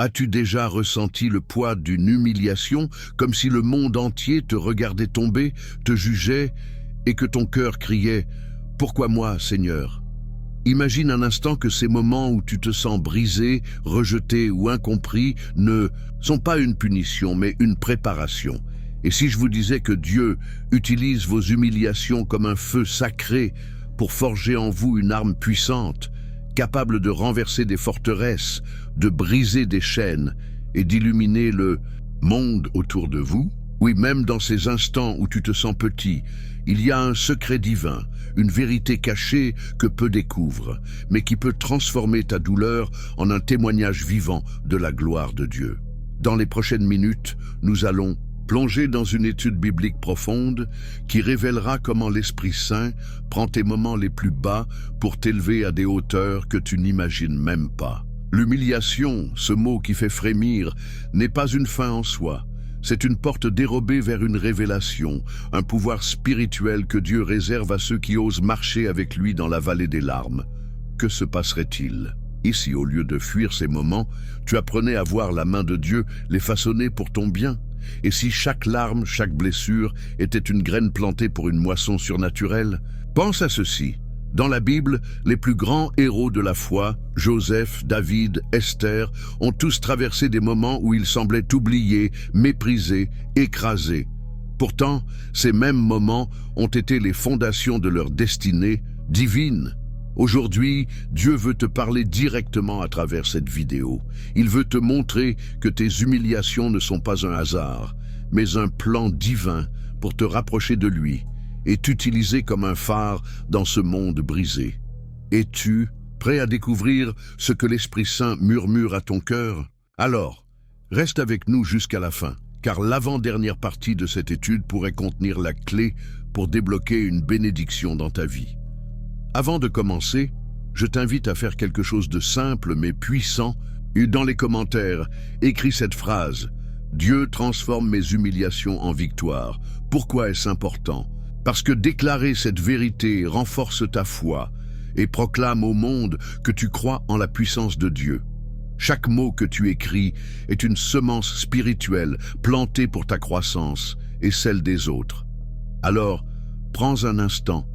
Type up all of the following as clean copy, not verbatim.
As-tu déjà ressenti le poids d'une humiliation, comme si le monde entier te regardait tomber, te jugeait, et que ton cœur criait « Pourquoi moi, Seigneur ?» Imagine un instant que ces moments où tu te sens brisé, rejeté ou incompris ne sont pas une punition, mais une préparation. Et si je vous disais que Dieu utilise vos humiliations comme un feu sacré pour forger en vous une arme puissante, capable de renverser des forteresses, de briser des chaînes et d'illuminer le monde autour de vous? Oui, même dans ces instants où tu te sens petit, il y a un secret divin, une vérité cachée que peu découvrent, mais qui peut transformer ta douleur en un témoignage vivant de la gloire de Dieu. Dans les prochaines minutes, nous allons plonger dans une étude biblique profonde qui révélera comment l'Esprit Saint prend tes moments les plus bas pour t'élever à des hauteurs que tu n'imagines même pas. L'humiliation, ce mot qui fait frémir, n'est pas une fin en soi. C'est une porte dérobée vers une révélation, un pouvoir spirituel que Dieu réserve à ceux qui osent marcher avec lui dans la vallée des larmes. Que se passerait-il? Ici, au lieu de fuir ces moments, tu apprenais à voir la main de Dieu les façonner pour ton bien. Et si chaque larme, chaque blessure était une graine plantée pour une moisson surnaturelle? Pense à ceci. Dans la Bible, les plus grands héros de la foi, Joseph, David, Esther, ont tous traversé des moments où ils semblaient oubliés, méprisés, écrasés. Pourtant, ces mêmes moments ont été les fondations de leur destinée divine. Aujourd'hui, Dieu veut te parler directement à travers cette vidéo. Il veut te montrer que tes humiliations ne sont pas un hasard, mais un plan divin pour te rapprocher de lui et t'utiliser comme un phare dans ce monde brisé. Es-tu prêt à découvrir ce que l'Esprit Saint murmure à ton cœur? Alors, reste avec nous jusqu'à la fin, car l'avant-dernière partie de cette étude pourrait contenir la clé pour débloquer une bénédiction dans ta vie. Avant de commencer, je t'invite à faire quelque chose de simple mais puissant. Et dans les commentaires, écris cette phrase « Dieu transforme mes humiliations en victoire ». Pourquoi est-ce important? Parce que déclarer cette vérité renforce ta foi et proclame au monde que tu crois en la puissance de Dieu. Chaque mot que tu écris est une semence spirituelle plantée pour ta croissance et celle des autres. Alors, prends un instant,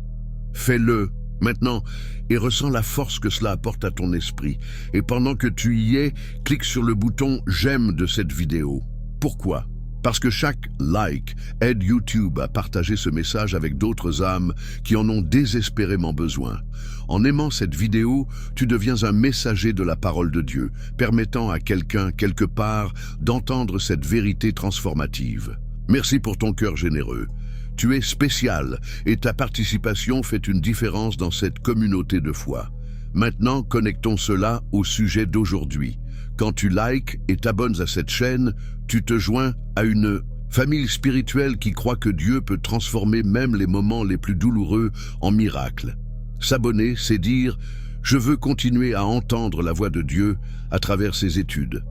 fais-le maintenant et ressens la force que cela apporte à ton esprit. Et pendant que tu y es, clique sur le bouton « J'aime » de cette vidéo. Pourquoi? Parce que chaque like aide YouTube à partager ce message avec d'autres âmes qui en ont désespérément besoin. En aimant cette vidéo, tu deviens un messager de la parole de Dieu, permettant à quelqu'un, quelque part, d'entendre cette vérité transformative. Merci pour ton cœur généreux. Tu es spécial et ta participation fait une différence dans cette communauté de foi. Maintenant, connectons cela au sujet d'aujourd'hui. Quand tu likes et t'abonnes à cette chaîne, tu te joins à une famille spirituelle qui croit que Dieu peut transformer même les moments les plus douloureux en miracles. S'abonner, c'est dire « Je veux continuer à entendre la voix de Dieu à travers ces études ».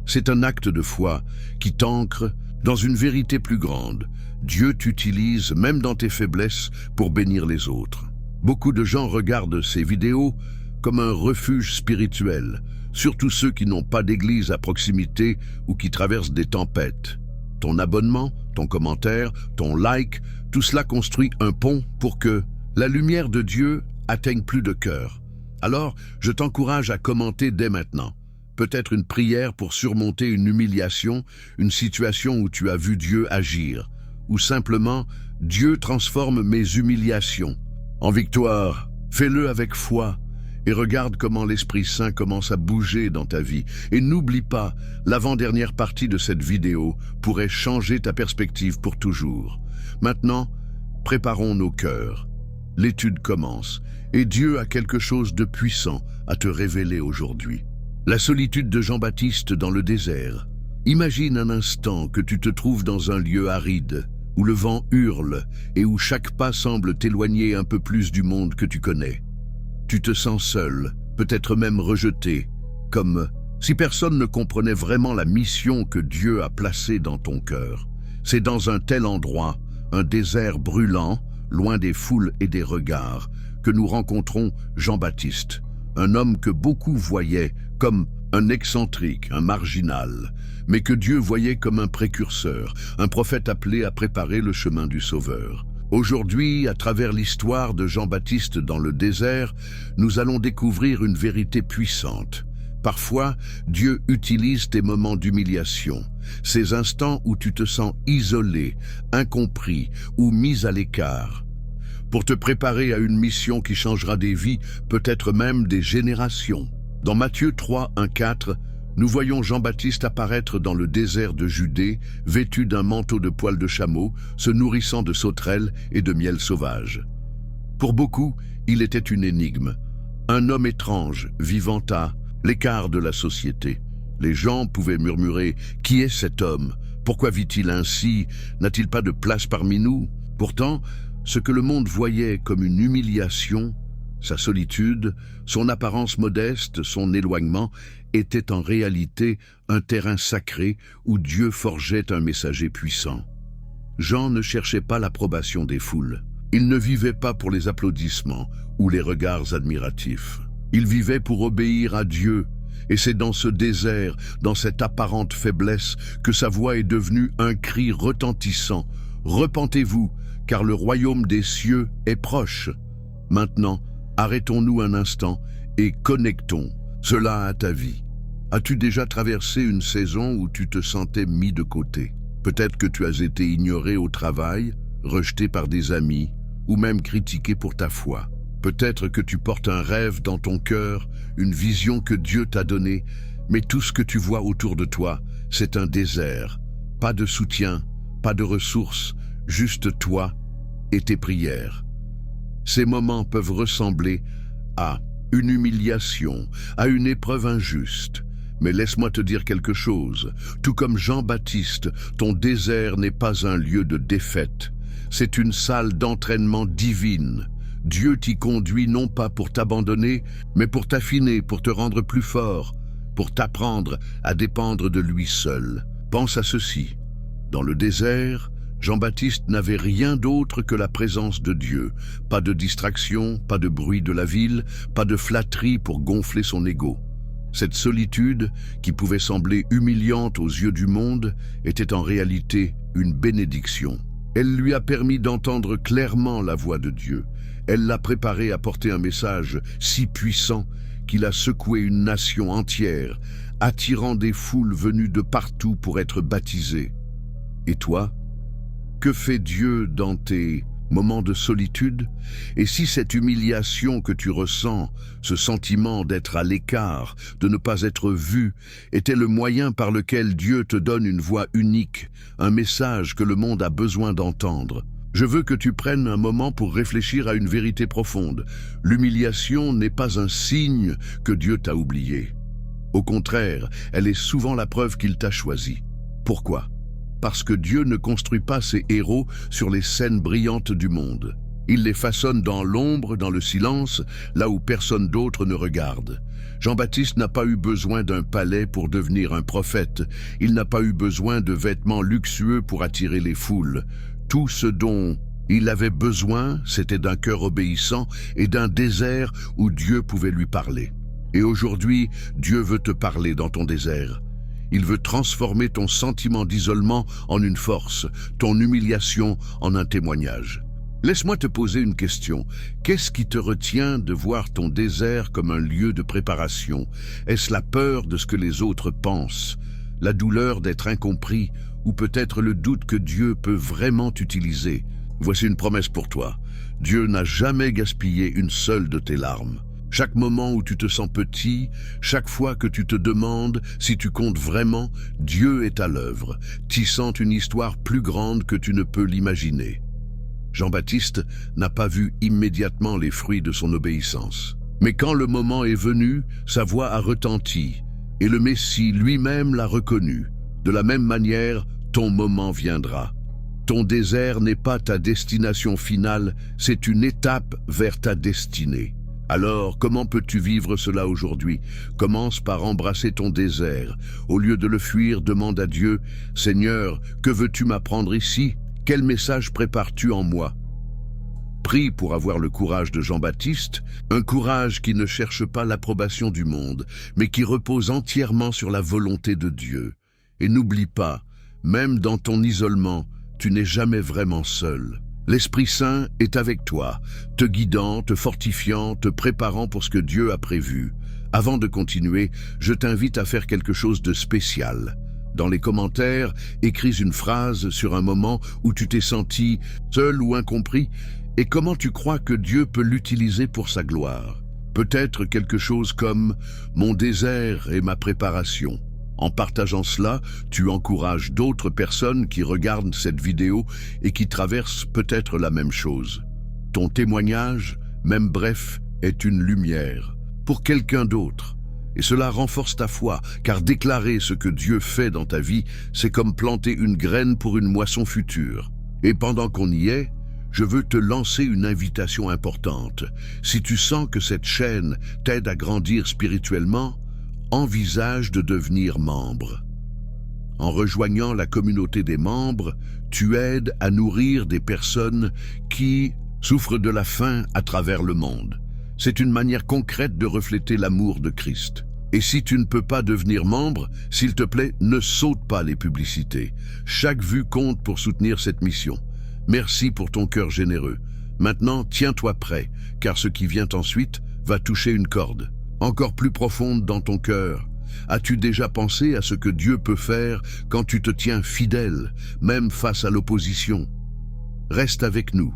C'est un acte de foi qui t'ancre dans une vérité plus grande. Dieu t'utilise même dans tes faiblesses pour bénir les autres. Beaucoup de gens regardent ces vidéos comme un refuge spirituel, surtout ceux qui n'ont pas d'église à proximité ou qui traversent des tempêtes. Ton abonnement, ton commentaire, ton like, tout cela construit un pont pour que la lumière de Dieu atteigne plus de cœurs. Alors, je t'encourage à commenter dès maintenant. Peut-être une prière pour surmonter une humiliation, une situation où tu as vu Dieu agir, ou simplement « Dieu transforme mes humiliations en victoire ». Fais-le avec foi et regarde comment l'Esprit Saint commence à bouger dans ta vie. Et n'oublie pas, l'avant-dernière partie de cette vidéo pourrait changer ta perspective pour toujours. Maintenant, préparons nos cœurs. L'étude commence et Dieu a quelque chose de puissant à te révéler aujourd'hui. La solitude de Jean-Baptiste dans le désert. Imagine un instant que tu te trouves dans un lieu aride, où le vent hurle et où chaque pas semble t'éloigner un peu plus du monde que tu connais. Tu te sens seul, peut-être même rejeté, comme si personne ne comprenait vraiment la mission que Dieu a placée dans ton cœur. C'est dans un tel endroit, un désert brûlant, loin des foules et des regards, que nous rencontrons Jean-Baptiste, un homme que beaucoup voyaient comme un excentrique, un marginal, mais que Dieu voyait comme un précurseur, un prophète appelé à préparer le chemin du Sauveur. Aujourd'hui, à travers l'histoire de Jean-Baptiste dans le désert, nous allons découvrir une vérité puissante. Parfois, Dieu utilise tes moments d'humiliation, ces instants où tu te sens isolé, incompris ou mis à l'écart, pour te préparer à une mission qui changera des vies, peut-être même des générations. Dans Matthieu 3, 1-4, nous voyons Jean-Baptiste apparaître dans le désert de Judée, vêtu d'un manteau de poils de chameau, se nourrissant de sauterelles et de miel sauvage. Pour beaucoup, il était une énigme, un homme étrange, vivant à l'écart de la société. Les gens pouvaient murmurer « Qui est cet homme? Pourquoi vit-il ainsi? N'a-t-il pas de place parmi nous ?» Pourtant, ce que le monde voyait comme une humiliation, sa solitude, son apparence modeste, son éloignement, était en réalité un terrain sacré où Dieu forgeait un messager puissant. Jean ne cherchait pas l'approbation des foules. Il ne vivait pas pour les applaudissements ou les regards admiratifs. Il vivait pour obéir à Dieu, et c'est dans ce désert, dans cette apparente faiblesse, que sa voix est devenue un cri retentissant. « Repentez-vous, car le royaume des cieux est proche. » Maintenant, arrêtons-nous un instant et connectons cela à ta vie. As-tu déjà traversé une saison où tu te sentais mis de côté? Peut-être que tu as été ignoré au travail, rejeté par des amis, ou même critiqué pour ta foi. Peut-être que tu portes un rêve dans ton cœur, une vision que Dieu t'a donnée, mais tout ce que tu vois autour de toi, c'est un désert. Pas de soutien, pas de ressources, juste toi et tes prières. Ces moments peuvent ressembler à une humiliation, à une épreuve injuste. Mais laisse-moi te dire quelque chose. Tout comme Jean-Baptiste, ton désert n'est pas un lieu de défaite. C'est une salle d'entraînement divine. Dieu t'y conduit non pas pour t'abandonner, mais pour t'affiner, pour te rendre plus fort, pour t'apprendre à dépendre de lui seul. Pense à ceci. Dans le désert, Jean-Baptiste n'avait rien d'autre que la présence de Dieu. Pas de distraction, pas de bruit de la ville, pas de flatterie pour gonfler son ego. Cette solitude, qui pouvait sembler humiliante aux yeux du monde, était en réalité une bénédiction. Elle lui a permis d'entendre clairement la voix de Dieu. Elle l'a préparé à porter un message si puissant qu'il a secoué une nation entière, attirant des foules venues de partout pour être baptisées. Et toi, que fait Dieu dans tes moments de solitude? Et si cette humiliation que tu ressens, ce sentiment d'être à l'écart, de ne pas être vu, était le moyen par lequel Dieu te donne une voix unique, un message que le monde a besoin d'entendre? Je veux que tu prennes un moment pour réfléchir à une vérité profonde. L'humiliation n'est pas un signe que Dieu t'a oublié. Au contraire, elle est souvent la preuve qu'il t'a choisi. Pourquoi? Parce que Dieu ne construit pas ses héros sur les scènes brillantes du monde. Il les façonne dans l'ombre, dans le silence, là où personne d'autre ne regarde. Jean-Baptiste n'a pas eu besoin d'un palais pour devenir un prophète. Il n'a pas eu besoin de vêtements luxueux pour attirer les foules. Tout ce dont il avait besoin, c'était d'un cœur obéissant et d'un désert où Dieu pouvait lui parler. Et aujourd'hui, Dieu veut te parler dans ton désert. Il veut transformer ton sentiment d'isolement en une force, ton humiliation en un témoignage. Laisse-moi te poser une question. Qu'est-ce qui te retient de voir ton désert comme un lieu de préparation? Est-ce la peur de ce que les autres pensent, la douleur d'être incompris, ou peut-être le doute que Dieu peut vraiment t'utiliser? Voici une promesse pour toi. Dieu n'a jamais gaspillé une seule de tes larmes. Chaque moment où tu te sens petit, chaque fois que tu te demandes si tu comptes vraiment, Dieu est à l'œuvre, tissant une histoire plus grande que tu ne peux l'imaginer. Jean-Baptiste n'a pas vu immédiatement les fruits de son obéissance. Mais quand le moment est venu, sa voix a retenti, et le Messie lui-même l'a reconnu. De la même manière, ton moment viendra. Ton désert n'est pas ta destination finale, c'est une étape vers ta destinée. Alors, comment peux-tu vivre cela aujourd'hui? Commence par embrasser ton désert. Au lieu de le fuir, demande à Dieu, « Seigneur, que veux-tu m'apprendre ici? Quel message prépares-tu en moi ?» Prie pour avoir le courage de Jean-Baptiste, un courage qui ne cherche pas l'approbation du monde, mais qui repose entièrement sur la volonté de Dieu. Et n'oublie pas, même dans ton isolement, tu n'es jamais vraiment seul. L'Esprit Saint est avec toi, te guidant, te fortifiant, te préparant pour ce que Dieu a prévu. Avant de continuer, je t'invite à faire quelque chose de spécial. Dans les commentaires, écris une phrase sur un moment où tu t'es senti seul ou incompris et comment tu crois que Dieu peut l'utiliser pour sa gloire. Peut-être quelque chose comme « Mon désert et ma préparation ». En partageant cela, tu encourages d'autres personnes qui regardent cette vidéo et qui traversent peut-être la même chose. Ton témoignage, même bref, est une lumière pour quelqu'un d'autre. Et cela renforce ta foi, car déclarer ce que Dieu fait dans ta vie, c'est comme planter une graine pour une moisson future. Et pendant qu'on y est, je veux te lancer une invitation importante. Si tu sens que cette chaîne t'aide à grandir spirituellement, envisage de devenir membre. En rejoignant la communauté des membres, tu aides à nourrir des personnes qui souffrent de la faim à travers le monde. C'est une manière concrète de refléter l'amour de Christ. Et si tu ne peux pas devenir membre, s'il te plaît, ne saute pas les publicités. Chaque vue compte pour soutenir cette mission. Merci pour ton cœur généreux. Maintenant, tiens-toi prêt, car ce qui vient ensuite va toucher une corde, encore plus profonde dans ton cœur. As-tu déjà pensé à ce que Dieu peut faire quand tu te tiens fidèle, même face à l'opposition? Reste avec nous,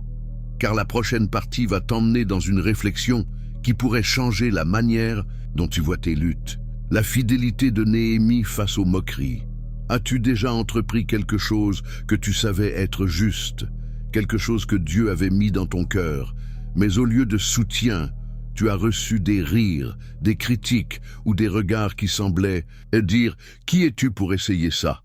car la prochaine partie va t'emmener dans une réflexion qui pourrait changer la manière dont tu vois tes luttes. La fidélité de Néhémie face aux moqueries. As-tu déjà entrepris quelque chose que tu savais être juste, quelque chose que Dieu avait mis dans ton cœur, mais au lieu de soutien, tu as reçu des rires, des critiques ou des regards qui semblaient dire « Qui es-tu pour essayer ça ?»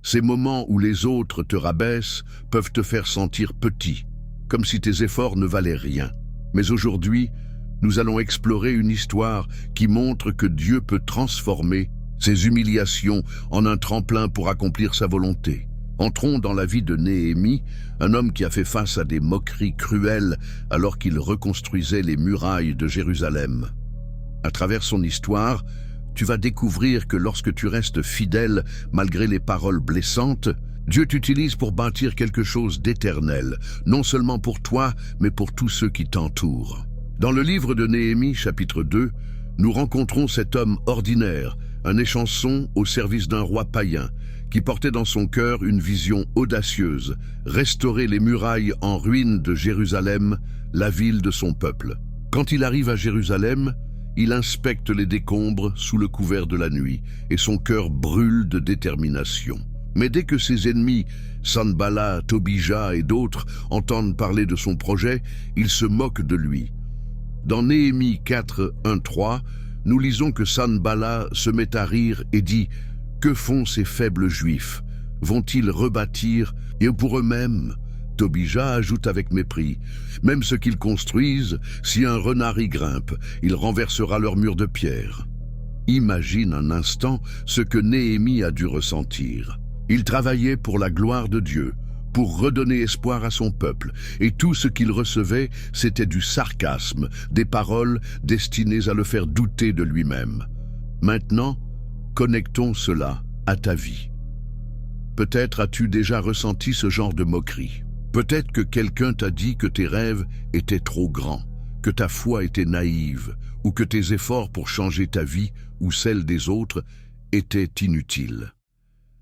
Ces moments où les autres te rabaissent peuvent te faire sentir petit, comme si tes efforts ne valaient rien. Mais aujourd'hui, nous allons explorer une histoire qui montre que Dieu peut transformer ces humiliations en un tremplin pour accomplir sa volonté. Entrons dans la vie de Néhémie, un homme qui a fait face à des moqueries cruelles alors qu'il reconstruisait les murailles de Jérusalem. À travers son histoire, tu vas découvrir que lorsque tu restes fidèle malgré les paroles blessantes, Dieu t'utilise pour bâtir quelque chose d'éternel, non seulement pour toi, mais pour tous ceux qui t'entourent. Dans le livre de Néhémie, chapitre 2, nous rencontrons cet homme ordinaire, un échanson au service d'un roi païen, qui portait dans son cœur une vision audacieuse, restaurer les murailles en ruine de Jérusalem, la ville de son peuple. Quand il arrive à Jérusalem, il inspecte les décombres sous le couvert de la nuit, et son cœur brûle de détermination. Mais dès que ses ennemis, Sanballat, Tobija et d'autres, entendent parler de son projet, ils se moquent de lui. Dans Néhémie 4, 1-3, nous lisons que Sanballat se met à rire et dit « Que font ces faibles juifs? Vont-ils rebâtir et pour eux-mêmes ?» Tobija ajoute avec mépris « Même ce qu'ils construisent, si un renard y grimpe, il renversera leur mur de pierre. » Imagine un instant ce que Néhémie a dû ressentir. Il travaillait pour la gloire de Dieu, pour redonner espoir à son peuple, et tout ce qu'il recevait, c'était du sarcasme, des paroles destinées à le faire douter de lui-même. Maintenant, connectons cela à ta vie. Peut-être as-tu déjà ressenti ce genre de moquerie. Peut-être que quelqu'un t'a dit que tes rêves étaient trop grands, que ta foi était naïve, ou que tes efforts pour changer ta vie ou celle des autres étaient inutiles.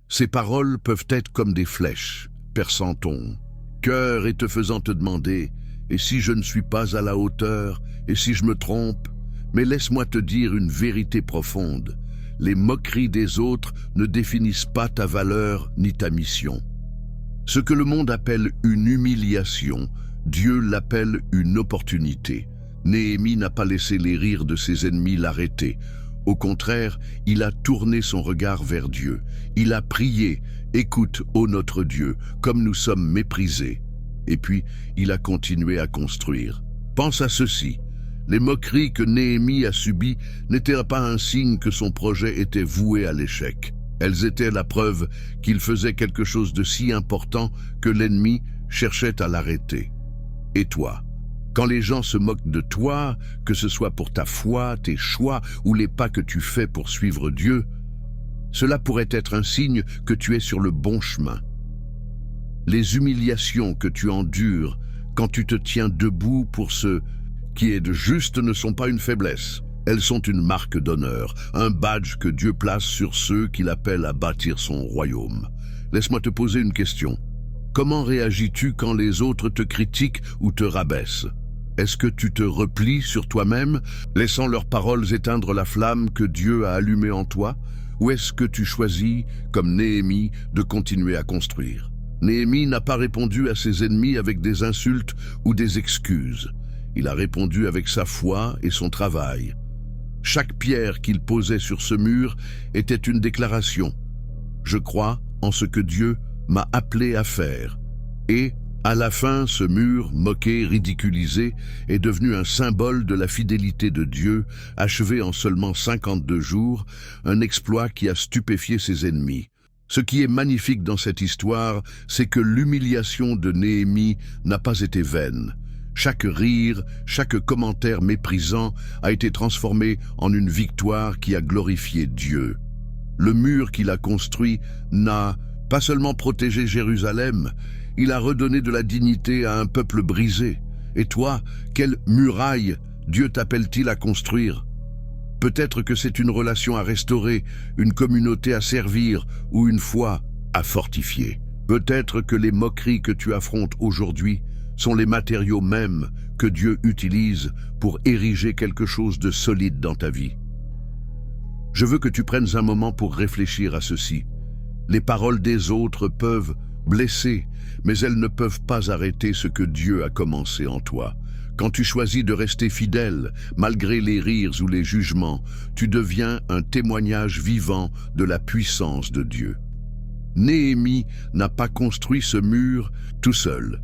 Ces paroles peuvent être comme des flèches, perçant ton cœur et te faisant te demander « Et si je ne suis pas à la hauteur? Et si je me trompe ?» Mais laisse-moi te dire une vérité profonde. Les moqueries des autres ne définissent pas ta valeur ni ta mission. Ce que le monde appelle une humiliation, Dieu l'appelle une opportunité. Néhémie n'a pas laissé les rires de ses ennemis l'arrêter. Au contraire, il a tourné son regard vers Dieu. Il a prié « Écoute, ô notre Dieu, comme nous sommes méprisés. » Et puis, il a continué à construire. Pense à ceci. Les moqueries que Néhémie a subies n'étaient pas un signe que son projet était voué à l'échec. Elles étaient la preuve qu'il faisait quelque chose de si important que l'ennemi cherchait à l'arrêter. Et toi? Quand les gens se moquent de toi, que ce soit pour ta foi, tes choix ou les pas que tu fais pour suivre Dieu, cela pourrait être un signe que tu es sur le bon chemin. Les humiliations que tu endures quand tu te tiens debout pour ce qui est de juste ne sont pas une faiblesse. Elles sont une marque d'honneur, un badge que Dieu place sur ceux qu'il appelle à bâtir son royaume. Laisse-moi te poser une question. Comment réagis-tu quand les autres te critiquent ou te rabaissent? Est-ce que tu te replies sur toi-même, laissant leurs paroles éteindre la flamme que Dieu a allumée en toi? Ou est-ce que tu choisis, comme Néhémie, de continuer à construire? Néhémie n'a pas répondu à ses ennemis avec des insultes ou des excuses. Il a répondu avec sa foi et son travail. Chaque pierre qu'il posait sur ce mur était une déclaration. Je crois en ce que Dieu m'a appelé à faire. Et, à la fin, ce mur, moqué, ridiculisé, est devenu un symbole de la fidélité de Dieu, achevé en seulement 52 jours, un exploit qui a stupéfié ses ennemis. Ce qui est magnifique dans cette histoire, c'est que l'humiliation de Néhémie n'a pas été vaine. Chaque rire, chaque commentaire méprisant a été transformé en une victoire qui a glorifié Dieu. Le mur qu'il a construit n'a pas seulement protégé Jérusalem, il a redonné de la dignité à un peuple brisé. Et toi, quelle muraille Dieu t'appelle-t-il à construire? Peut-être que c'est une relation à restaurer, une communauté à servir ou une foi à fortifier. Peut-être que les moqueries que tu affrontes aujourd'hui sont les matériaux mêmes que Dieu utilise pour ériger quelque chose de solide dans ta vie. Je veux que tu prennes un moment pour réfléchir à ceci. Les paroles des autres peuvent blesser, mais elles ne peuvent pas arrêter ce que Dieu a commencé en toi. Quand tu choisis de rester fidèle, malgré les rires ou les jugements, tu deviens un témoignage vivant de la puissance de Dieu. Néhémie n'a pas construit ce mur tout seul.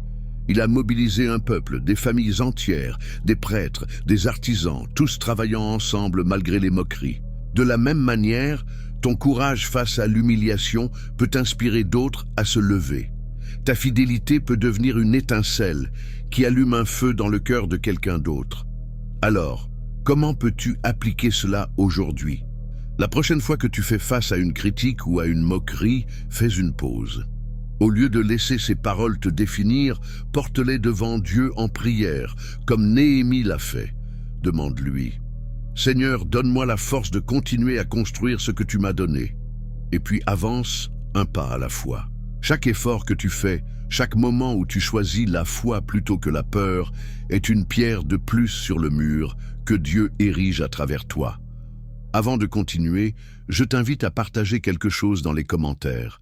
Il a mobilisé un peuple, des familles entières, des prêtres, des artisans, tous travaillant ensemble malgré les moqueries. De la même manière, ton courage face à l'humiliation peut inspirer d'autres à se lever. Ta fidélité peut devenir une étincelle qui allume un feu dans le cœur de quelqu'un d'autre. Alors, comment peux-tu appliquer cela aujourd'hui? La prochaine fois que tu fais face à une critique ou à une moquerie, fais une pause. Au lieu de laisser ces paroles te définir, porte-les devant Dieu en prière, comme Néhémie l'a fait. Demande-lui: Seigneur, donne-moi la force de continuer à construire ce que tu m'as donné. Et puis avance un pas à la fois. Chaque effort que tu fais, chaque moment où tu choisis la foi plutôt que la peur, est une pierre de plus sur le mur que Dieu érige à travers toi. Avant de continuer, je t'invite à partager quelque chose dans les commentaires.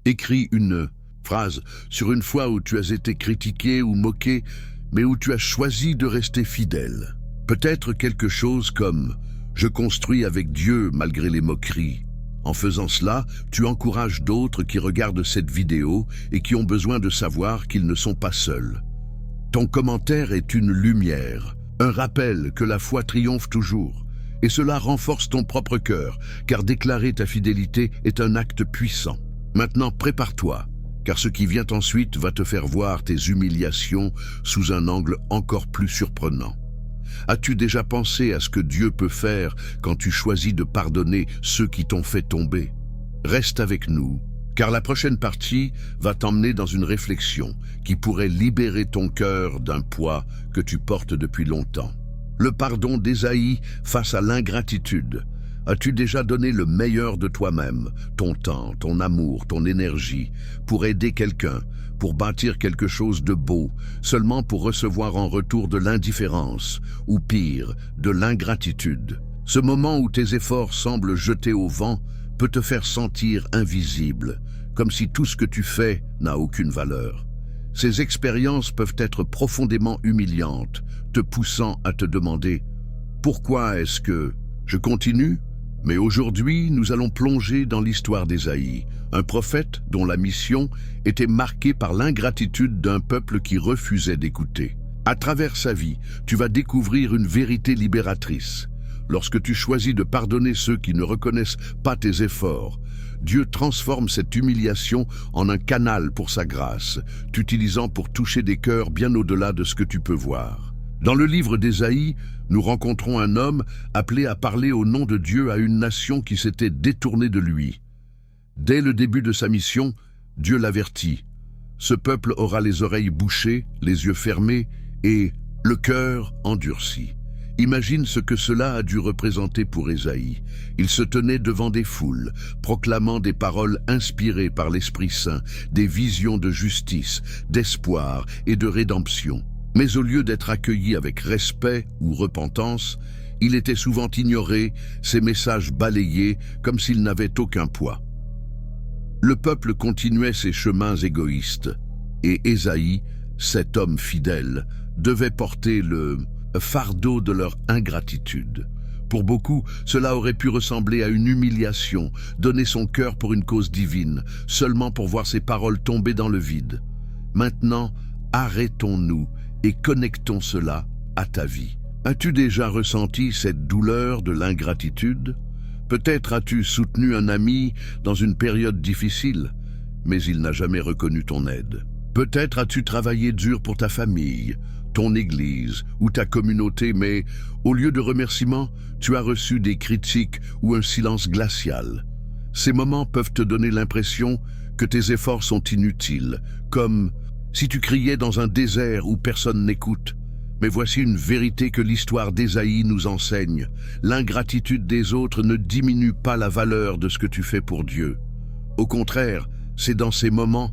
Écris une phrase sur une fois où tu as été critiqué ou moqué, mais où tu as choisi de rester fidèle. Peut-être quelque chose comme « Je construis avec Dieu malgré les moqueries ». En faisant cela, tu encourages d'autres qui regardent cette vidéo et qui ont besoin de savoir qu'ils ne sont pas seuls. Ton commentaire est une lumière, un rappel que la foi triomphe toujours. Et cela renforce ton propre cœur, car déclarer ta fidélité est un acte puissant. Maintenant, prépare-toi, car ce qui vient ensuite va te faire voir tes humiliations sous un angle encore plus surprenant. As-tu déjà pensé à ce que Dieu peut faire quand tu choisis de pardonner ceux qui t'ont fait tomber? Reste avec nous, car la prochaine partie va t'emmener dans une réflexion qui pourrait libérer ton cœur d'un poids que tu portes depuis longtemps. Le pardon d'Ésaïe face à l'ingratitude. As-tu déjà donné le meilleur de toi-même, ton temps, ton amour, ton énergie, pour aider quelqu'un, pour bâtir quelque chose de beau, seulement pour recevoir en retour de l'indifférence, ou pire, de l'ingratitude? Ce moment où tes efforts semblent jetés au vent peut te faire sentir invisible, comme si tout ce que tu fais n'a aucune valeur. Ces expériences peuvent être profondément humiliantes, te poussant à te demander « Pourquoi est-ce que je continue ?» Mais aujourd'hui, nous allons plonger dans l'histoire d'Ésaïe, un prophète dont la mission était marquée par l'ingratitude d'un peuple qui refusait d'écouter. À travers sa vie, tu vas découvrir une vérité libératrice. Lorsque tu choisis de pardonner ceux qui ne reconnaissent pas tes efforts, Dieu transforme cette humiliation en un canal pour sa grâce, t'utilisant pour toucher des cœurs bien au-delà de ce que tu peux voir. Dans le livre d'Ésaïe, nous rencontrons un homme appelé à parler au nom de Dieu à une nation qui s'était détournée de lui. Dès le début de sa mission, Dieu l'avertit. Ce peuple aura les oreilles bouchées, les yeux fermés et le cœur endurci. Imagine ce que cela a dû représenter pour Ésaïe. Il se tenait devant des foules, proclamant des paroles inspirées par l'Esprit Saint, des visions de justice, d'espoir et de rédemption. Mais au lieu d'être accueilli avec respect ou repentance, il était souvent ignoré, ses messages balayés comme s'ils n'avaient aucun poids. Le peuple continuait ses chemins égoïstes, et Ésaïe, cet homme fidèle, devait porter le fardeau de leur ingratitude. Pour beaucoup, cela aurait pu ressembler à une humiliation, donner son cœur pour une cause divine, seulement pour voir ses paroles tomber dans le vide. Maintenant, arrêtons-nous et connectons cela à ta vie. As-tu déjà ressenti cette douleur de l'ingratitude? Peut-être as-tu soutenu un ami dans une période difficile, mais il n'a jamais reconnu ton aide. Peut-être as-tu travaillé dur pour ta famille, ton église ou ta communauté, mais au lieu de remerciements, tu as reçu des critiques ou un silence glacial. Ces moments peuvent te donner l'impression que tes efforts sont inutiles, comme si tu criais dans un désert où personne n'écoute. Mais voici une vérité que l'histoire d'Ésaïe nous enseigne. L'ingratitude des autres ne diminue pas la valeur de ce que tu fais pour Dieu. Au contraire, c'est dans ces moments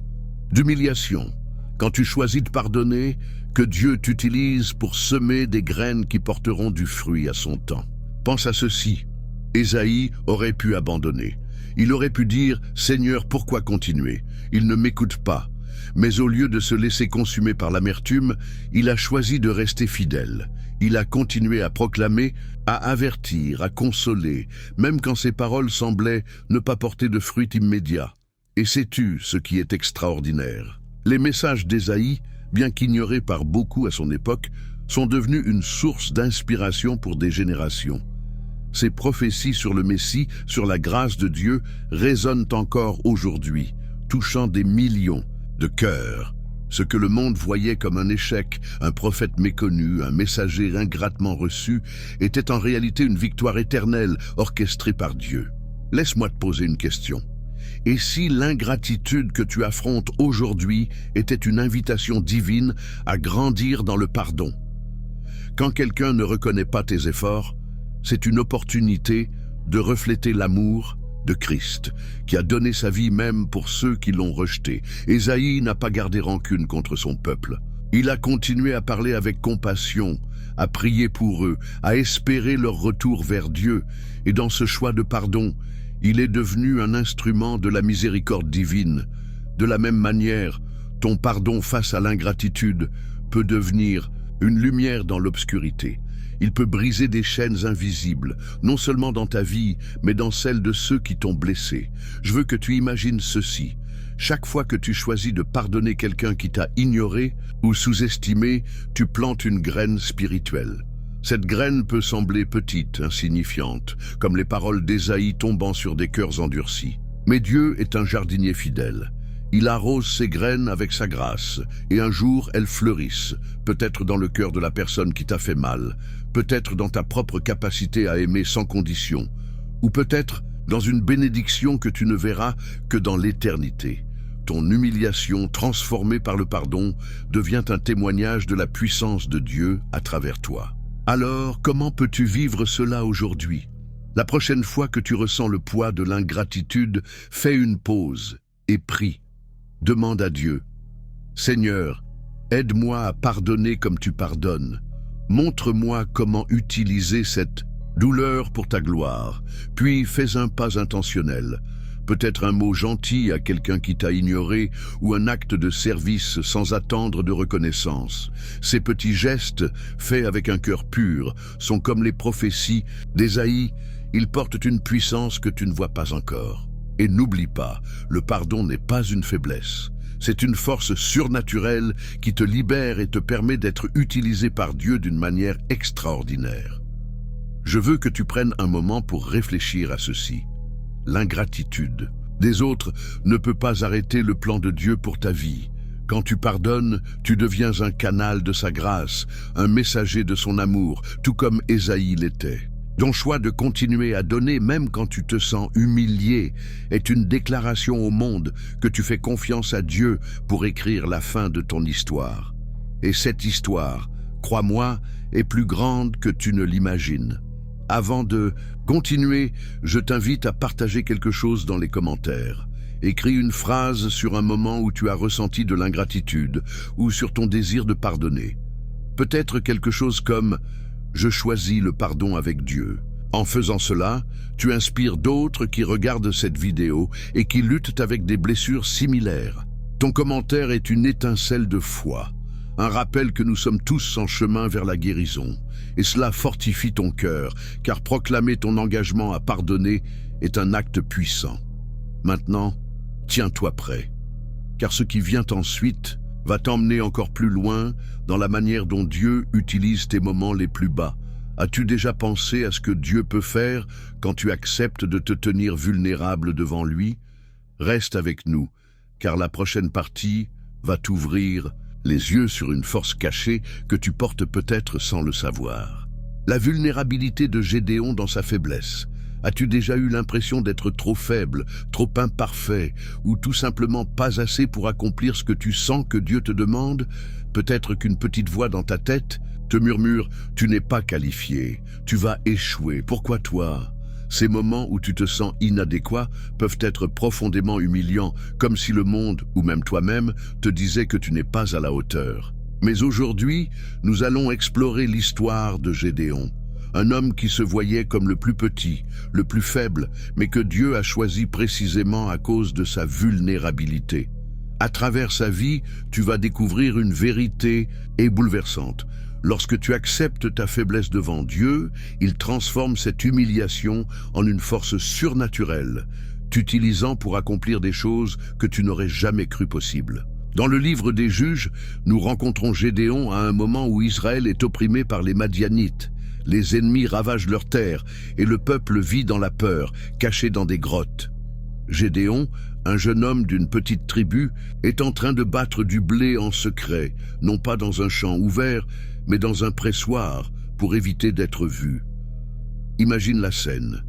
d'humiliation, quand tu choisis de pardonner, que Dieu t'utilise pour semer des graines qui porteront du fruit à son temps. Pense à ceci. Ésaïe aurait pu abandonner. Il aurait pu dire « Seigneur, pourquoi continuer? Il ne m'écoute pas. » Mais au lieu de se laisser consumer par l'amertume, il a choisi de rester fidèle. Il a continué à proclamer, à avertir, à consoler, même quand ses paroles semblaient ne pas porter de fruits immédiats. Et sais-tu ce qui est extraordinaire? Les messages d'Ésaïe, bien qu'ignorés par beaucoup à son époque, sont devenus une source d'inspiration pour des générations. Ces prophéties sur le Messie, sur la grâce de Dieu, résonnent encore aujourd'hui, touchant des millions de cœurs. Ce que le monde voyait comme un échec, un prophète méconnu, un messager ingratement reçu, était en réalité une victoire éternelle orchestrée par Dieu. Laisse-moi te poser une question. Et si l'ingratitude que tu affrontes aujourd'hui était une invitation divine à grandir dans le pardon? Quand quelqu'un ne reconnaît pas tes efforts, c'est une opportunité de refléter l'amour de Christ, qui a donné sa vie même pour ceux qui l'ont rejeté. Ésaïe n'a pas gardé rancune contre son peuple. Il a continué à parler avec compassion, à prier pour eux, à espérer leur retour vers Dieu. Et dans ce choix de pardon, il est devenu un instrument de la miséricorde divine. De la même manière, ton pardon face à l'ingratitude peut devenir une lumière dans l'obscurité. Il peut briser des chaînes invisibles, non seulement dans ta vie, mais dans celle de ceux qui t'ont blessé. Je veux que tu imagines ceci. Chaque fois que tu choisis de pardonner quelqu'un qui t'a ignoré ou sous-estimé, tu plantes une graine spirituelle. Cette graine peut sembler petite, insignifiante, comme les paroles d'Ésaïe tombant sur des cœurs endurcis. Mais Dieu est un jardinier fidèle. Il arrose ses graines avec sa grâce, et un jour elles fleurissent, peut-être dans le cœur de la personne qui t'a fait mal, peut-être dans ta propre capacité à aimer sans condition, ou peut-être dans une bénédiction que tu ne verras que dans l'éternité. Ton humiliation, transformée par le pardon, devient un témoignage de la puissance de Dieu à travers toi. Alors, comment peux-tu vivre cela aujourd'hui? La prochaine fois que tu ressens le poids de l'ingratitude, fais une pause et prie. Demande à Dieu, « Seigneur, aide-moi à pardonner comme tu pardonnes. Montre-moi comment utiliser cette douleur pour ta gloire. Puis fais un pas intentionnel, peut-être un mot gentil à quelqu'un qui t'a ignoré ou un acte de service sans attendre de reconnaissance. Ces petits gestes, faits avec un cœur pur, sont comme les prophéties d'Ésaïe. Ils portent une puissance que tu ne vois pas encore. Et n'oublie pas, le pardon n'est pas une faiblesse. C'est une force surnaturelle qui te libère et te permet d'être utilisé par Dieu d'une manière extraordinaire. Je veux que tu prennes un moment pour réfléchir à ceci. L'ingratitude. des autres ne peut pas arrêter le plan de Dieu pour ta vie. Quand tu pardonnes, tu deviens un canal de sa grâce, un messager de son amour, tout comme Ésaïe l'était. Ton choix de continuer à donner même quand tu te sens humilié est une déclaration au monde que tu fais confiance à Dieu pour écrire la fin de ton histoire. Et cette histoire, crois-moi, est plus grande que tu ne l'imagines. Avant de continuer, je t'invite à partager quelque chose dans les commentaires. Écris une phrase sur un moment où tu as ressenti de l'ingratitude ou sur ton désir de pardonner. Peut-être quelque chose comme « Je choisis le pardon avec Dieu ». En faisant cela, tu inspires d'autres qui regardent cette vidéo et qui luttent avec des blessures similaires. Ton commentaire est une étincelle de foi, un rappel que nous sommes tous en chemin vers la guérison. Et cela fortifie ton cœur, car proclamer ton engagement à pardonner est un acte puissant. Maintenant, tiens-toi prêt, car ce qui vient ensuite va t'emmener encore plus loin dans la manière dont Dieu utilise tes moments les plus bas. As-tu déjà pensé à ce que Dieu peut faire quand tu acceptes de te tenir vulnérable devant lui? Reste avec nous, car la prochaine partie va t'ouvrir les yeux sur une force cachée que tu portes peut-être sans le savoir. La vulnérabilité de Gédéon dans sa faiblesse. As-tu déjà eu l'impression d'être trop faible, trop imparfait, ou tout simplement pas assez pour accomplir ce que tu sens que Dieu te demande? Peut-être qu'une petite voix dans ta tête te murmure « Tu n'es pas qualifié, tu vas échouer, pourquoi toi ?» Ces moments où tu te sens inadéquat peuvent être profondément humiliants, comme si le monde, ou même toi-même, te disait que tu n'es pas à la hauteur. Mais aujourd'hui, nous allons explorer l'histoire de Gédéon. Un homme qui se voyait comme le plus petit, le plus faible, mais que Dieu a choisi précisément à cause de sa vulnérabilité. À travers sa vie, tu vas découvrir une vérité bouleversante. Lorsque tu acceptes ta faiblesse devant Dieu, il transforme cette humiliation en une force surnaturelle, t'utilisant pour accomplir des choses que tu n'aurais jamais cru possibles. Dans le livre des Juges, nous rencontrons Gédéon à un moment où Israël est opprimé par les Madianites. Les ennemis ravagent leurs terres et le peuple vit dans la peur, caché dans des grottes. Gédéon, un jeune homme d'une petite tribu, est en train de battre du blé en secret, non pas dans un champ ouvert, mais dans un pressoir pour éviter d'être vu. Imagine la scène.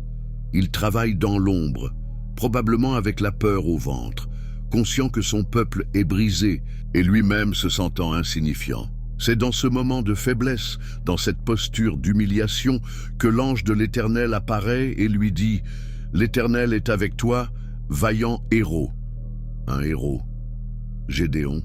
Il travaille dans l'ombre, probablement avec la peur au ventre, conscient que son peuple est brisé et lui-même se sentant insignifiant. C'est dans ce moment de faiblesse, dans cette posture d'humiliation, que l'ange de l'Éternel apparaît et lui dit « L'Éternel est avec toi, vaillant héros. » Un héros. Gédéon.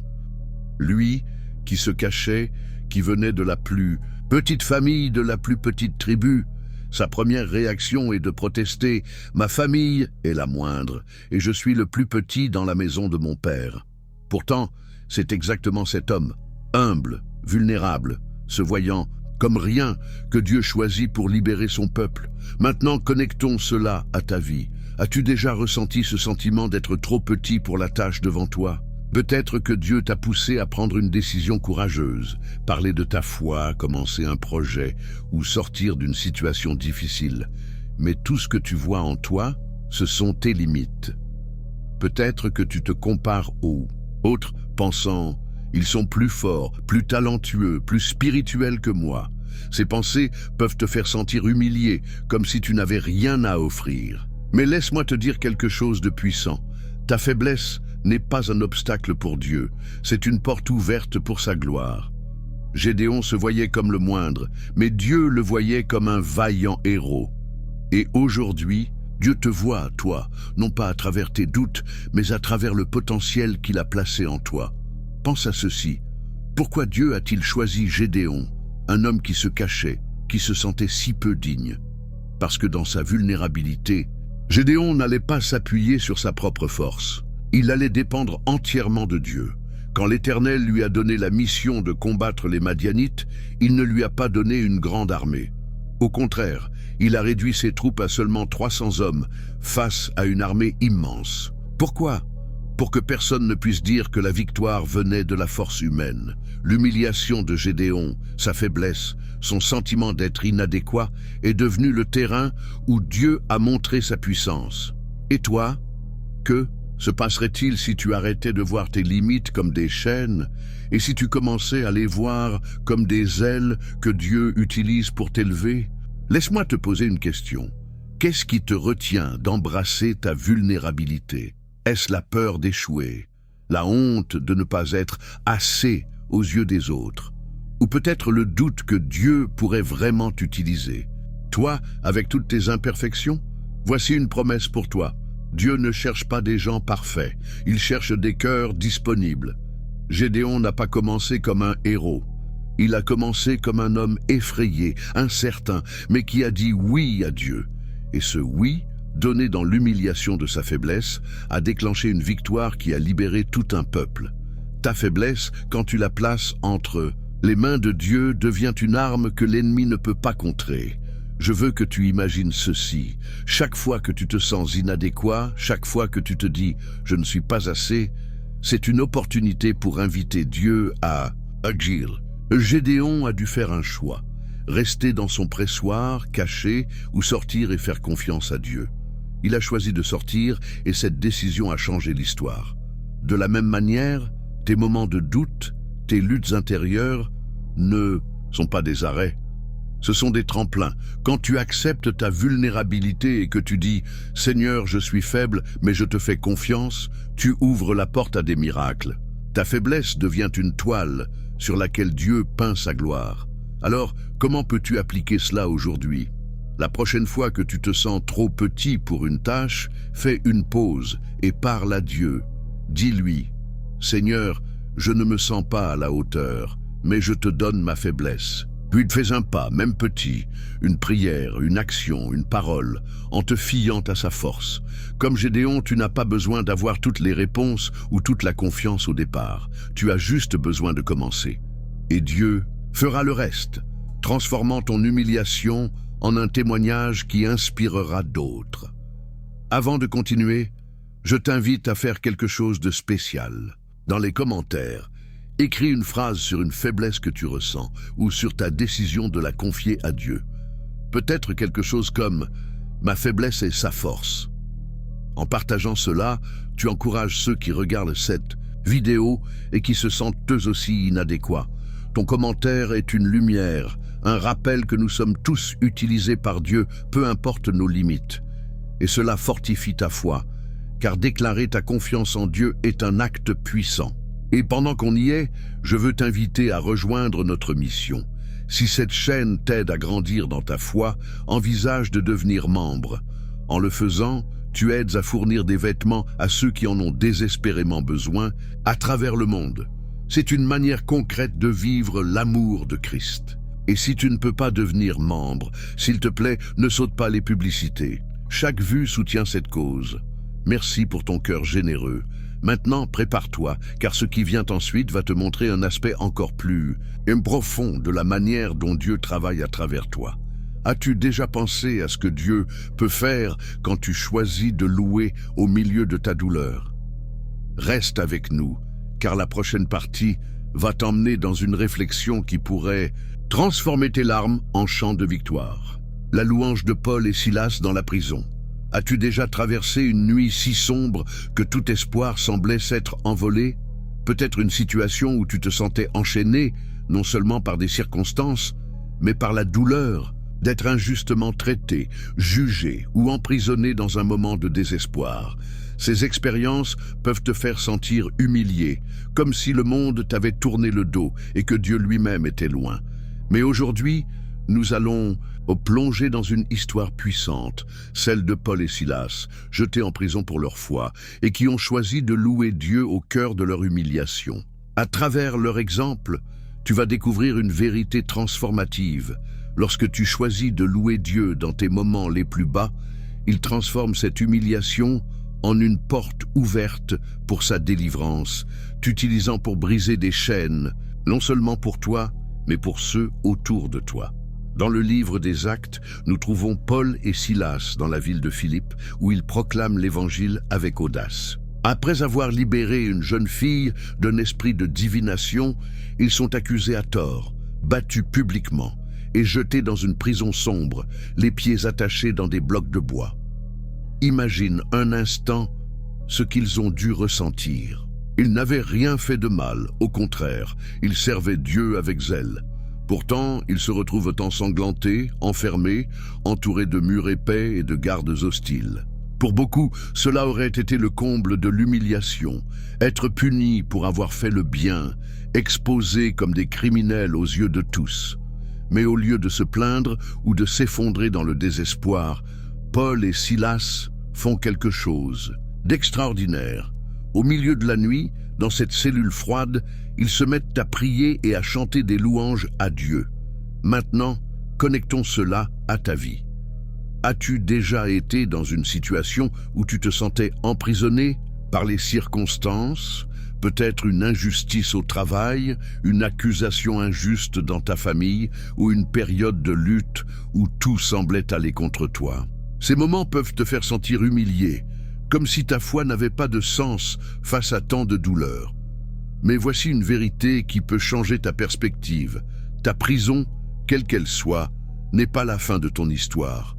Lui qui se cachait, qui venait de la plus petite famille de la plus petite tribu. Sa première réaction est de protester « Ma famille est la moindre, et je suis le plus petit dans la maison de mon père. » Pourtant, c'est exactement cet homme, humble, vulnérable, se voyant comme rien, que Dieu choisit pour libérer son peuple. Maintenant, connectons cela à ta vie. As-tu déjà ressenti ce sentiment d'être trop petit pour la tâche devant toi? Peut-être que Dieu t'a poussé à prendre une décision courageuse, parler de ta foi, commencer un projet ou sortir d'une situation difficile. Mais tout ce que tu vois en toi, ce sont tes limites. Peut-être que tu te compares aux autres, pensant « Ils sont plus forts, plus talentueux, plus spirituels que moi. » Ces pensées peuvent te faire sentir humilié, comme si tu n'avais rien à offrir. Mais laisse-moi te dire quelque chose de puissant. Ta faiblesse n'est pas un obstacle pour Dieu, c'est une porte ouverte pour sa gloire. Gédéon se voyait comme le moindre, mais Dieu le voyait comme un vaillant héros. Et aujourd'hui, Dieu te voit, toi, non pas à travers tes doutes, mais à travers le potentiel qu'il a placé en toi. Pense à ceci. Pourquoi Dieu a-t-il choisi Gédéon, un homme qui se cachait, qui se sentait si peu digne? Parce que dans sa vulnérabilité, Gédéon n'allait pas s'appuyer sur sa propre force. Il allait dépendre entièrement de Dieu. Quand l'Éternel lui a donné la mission de combattre les Madianites, il ne lui a pas donné une grande armée. Au contraire, il a réduit ses troupes à seulement 300 hommes face à une armée immense. Pourquoi? Pour que personne ne puisse dire que la victoire venait de la force humaine. L'humiliation de Gédéon, sa faiblesse, son sentiment d'être inadéquat est devenu le terrain où Dieu a montré sa puissance. Et toi? Que se passerait-il si tu arrêtais de voir tes limites comme des chaînes et si tu commençais à les voir comme des ailes que Dieu utilise pour t'élever? Laisse-moi te poser une question. Qu'est-ce qui te retient d'embrasser ta vulnérabilité? Est-ce la peur d'échouer? La honte de ne pas être assez aux yeux des autres? Ou peut-être le doute que Dieu pourrait vraiment t'utiliser? Toi, avec toutes tes imperfections, voici une promesse pour toi. Dieu ne cherche pas des gens parfaits, il cherche des cœurs disponibles. Gédéon n'a pas commencé comme un héros. Il a commencé comme un homme effrayé, incertain, mais qui a dit oui à Dieu. Et ce oui, donné dans l'humiliation de sa faiblesse, a déclenché une victoire qui a libéré tout un peuple. Ta faiblesse, quand tu la places entre les mains de Dieu, devient une arme que l'ennemi ne peut pas contrer. Je veux que tu imagines ceci. Chaque fois que tu te sens inadéquat, chaque fois que tu te dis « je ne suis pas assez », c'est une opportunité pour inviter Dieu à agir. Gédéon a dû faire un choix. Rester dans son pressoir, caché, ou sortir et faire confiance à Dieu. Il a choisi de sortir et cette décision a changé l'histoire. De la même manière, tes moments de doute, tes luttes intérieures ne sont pas des arrêts. Ce sont des tremplins. Quand tu acceptes ta vulnérabilité et que tu dis « Seigneur, je suis faible, mais je te fais confiance », tu ouvres la porte à des miracles. Ta faiblesse devient une toile sur laquelle Dieu peint sa gloire. Alors, comment peux-tu appliquer cela aujourd'hui? La prochaine fois que tu te sens trop petit pour une tâche, fais une pause et parle à Dieu. Dis-lui « Seigneur, je ne me sens pas à la hauteur, mais je te donne ma faiblesse. » Puis fais un pas, même petit, une prière, une action, une parole, en te fiant à sa force. Comme Gédéon, tu n'as pas besoin d'avoir toutes les réponses ou toute la confiance au départ. Tu as juste besoin de commencer. Et Dieu fera le reste, transformant ton humiliation en un témoignage qui inspirera d'autres. Avant de continuer, je t'invite à faire quelque chose de spécial. Dans les commentaires, écris une phrase sur une faiblesse que tu ressens ou sur ta décision de la confier à Dieu. Peut-être quelque chose comme « Ma faiblesse est sa force ». En partageant cela, tu encourages ceux qui regardent cette vidéo et qui se sentent eux aussi inadéquats. Ton commentaire est une lumière, un rappel que nous sommes tous utilisés par Dieu, peu importe nos limites. Et cela fortifie ta foi, car déclarer ta confiance en Dieu est un acte puissant. Et pendant qu'on y est, je veux t'inviter à rejoindre notre mission. Si cette chaîne t'aide à grandir dans ta foi, envisage de devenir membre. En le faisant, tu aides à fournir des vêtements à ceux qui en ont désespérément besoin à travers le monde. C'est une manière concrète de vivre l'amour de Christ. Et si tu ne peux pas devenir membre, s'il te plaît, ne saute pas les publicités. Chaque vue soutient cette cause. Merci pour ton cœur généreux. Maintenant, prépare-toi, car ce qui vient ensuite va te montrer un aspect encore plus profond de la manière dont Dieu travaille à travers toi. As-tu déjà pensé à ce que Dieu peut faire quand tu choisis de louer au milieu de ta douleur? Reste avec nous, car la prochaine partie va t'emmener dans une réflexion qui pourrait transformer tes larmes en chants de victoire. La louange de Paul et Silas dans la prison. As-tu déjà traversé une nuit si sombre que tout espoir semblait s'être envolé? Peut-être une situation où tu te sentais enchaîné, non seulement par des circonstances, mais par la douleur d'être injustement traité, jugé ou emprisonné dans un moment de désespoir. Ces expériences peuvent te faire sentir humilié, comme si le monde t'avait tourné le dos et que Dieu lui-même était loin. Mais aujourd'hui, nous allons plonger dans une histoire puissante, celle de Paul et Silas, jetés en prison pour leur foi, et qui ont choisi de louer Dieu au cœur de leur humiliation. À travers leur exemple, tu vas découvrir une vérité transformative. Lorsque tu choisis de louer Dieu dans tes moments les plus bas, il transforme cette humiliation en une porte ouverte pour sa délivrance, t'utilisant pour briser des chaînes, non seulement pour toi, mais pour ceux autour de toi. Dans le livre des Actes, nous trouvons Paul et Silas dans la ville de Philippe, où ils proclament l'évangile avec audace. Après avoir libéré une jeune fille d'un esprit de divination, ils sont accusés à tort, battus publiquement et jetés dans une prison sombre, les pieds attachés dans des blocs de bois. Imagine un instant ce qu'ils ont dû ressentir. Ils n'avaient rien fait de mal, au contraire, ils servaient Dieu avec zèle. Pourtant, ils se retrouvent ensanglantés, enfermés, entourés de murs épais et de gardes hostiles. Pour beaucoup, cela aurait été le comble de l'humiliation, être punis pour avoir fait le bien, exposés comme des criminels aux yeux de tous. Mais au lieu de se plaindre ou de s'effondrer dans le désespoir, Paul et Silas font quelque chose d'extraordinaire. Au milieu de la nuit, dans cette cellule froide, ils se mettent à prier et à chanter des louanges à Dieu. Maintenant, connectons cela à ta vie. As-tu déjà été dans une situation où tu te sentais emprisonné par les circonstances, peut-être une injustice au travail, une accusation injuste dans ta famille ou une période de lutte où tout semblait aller contre toi? Ces moments peuvent te faire sentir humilié, comme si ta foi n'avait pas de sens face à tant de douleur. Mais voici une vérité qui peut changer ta perspective. Ta prison, quelle qu'elle soit, n'est pas la fin de ton histoire.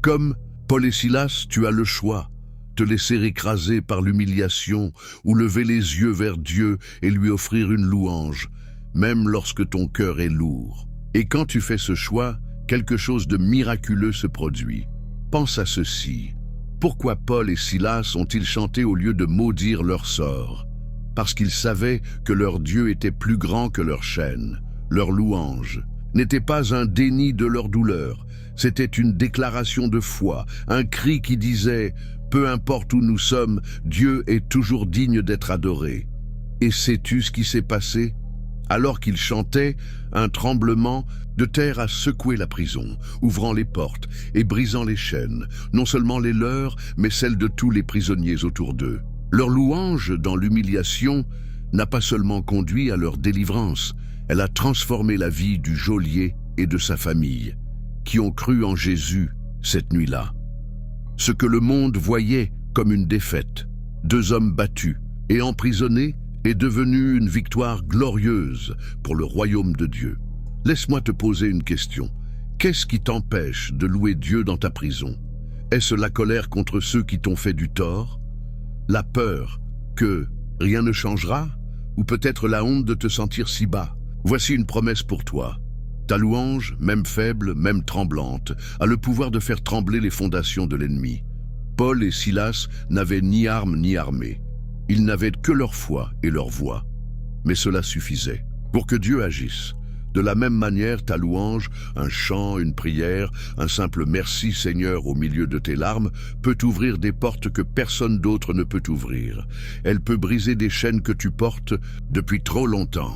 Comme Paul et Silas, tu as le choix, te laisser écraser par l'humiliation ou lever les yeux vers Dieu et lui offrir une louange, même lorsque ton cœur est lourd. Et quand tu fais ce choix, quelque chose de miraculeux se produit. Pense à ceci. Pourquoi Paul et Silas ont-ils chanté au lieu de maudire leur sort? Parce qu'ils savaient que leur Dieu était plus grand que leur chaîne. Leur louange n'était pas un déni de leur douleur, c'était une déclaration de foi, un cri qui disait « Peu importe où nous sommes, Dieu est toujours digne d'être adoré ». Et sais-tu ce qui s'est passé? Alors qu'ils chantaient, un tremblement de terre a secoué la prison, ouvrant les portes et brisant les chaînes, non seulement les leurs, mais celles de tous les prisonniers autour d'eux. Leur louange dans l'humiliation n'a pas seulement conduit à leur délivrance, elle a transformé la vie du geôlier et de sa famille, qui ont cru en Jésus cette nuit-là. Ce que le monde voyait comme une défaite, 2 hommes battus et emprisonnés, est devenu une victoire glorieuse pour le royaume de Dieu. Laisse-moi te poser une question. Qu'est-ce qui t'empêche de louer Dieu dans ta prison? Est-ce la colère contre ceux qui t'ont fait du tort? La peur que rien ne changera? Ou peut-être la honte de te sentir si bas? Voici une promesse pour toi. Ta louange, même faible, même tremblante, a le pouvoir de faire trembler les fondations de l'ennemi. Paul et Silas n'avaient ni armes ni armée. Ils n'avaient que leur foi et leur voix. Mais cela suffisait pour que Dieu agisse. De la même manière, ta louange, un chant, une prière, un simple « Merci Seigneur » au milieu de tes larmes, peut ouvrir des portes que personne d'autre ne peut ouvrir. Elle peut briser des chaînes que tu portes depuis trop longtemps.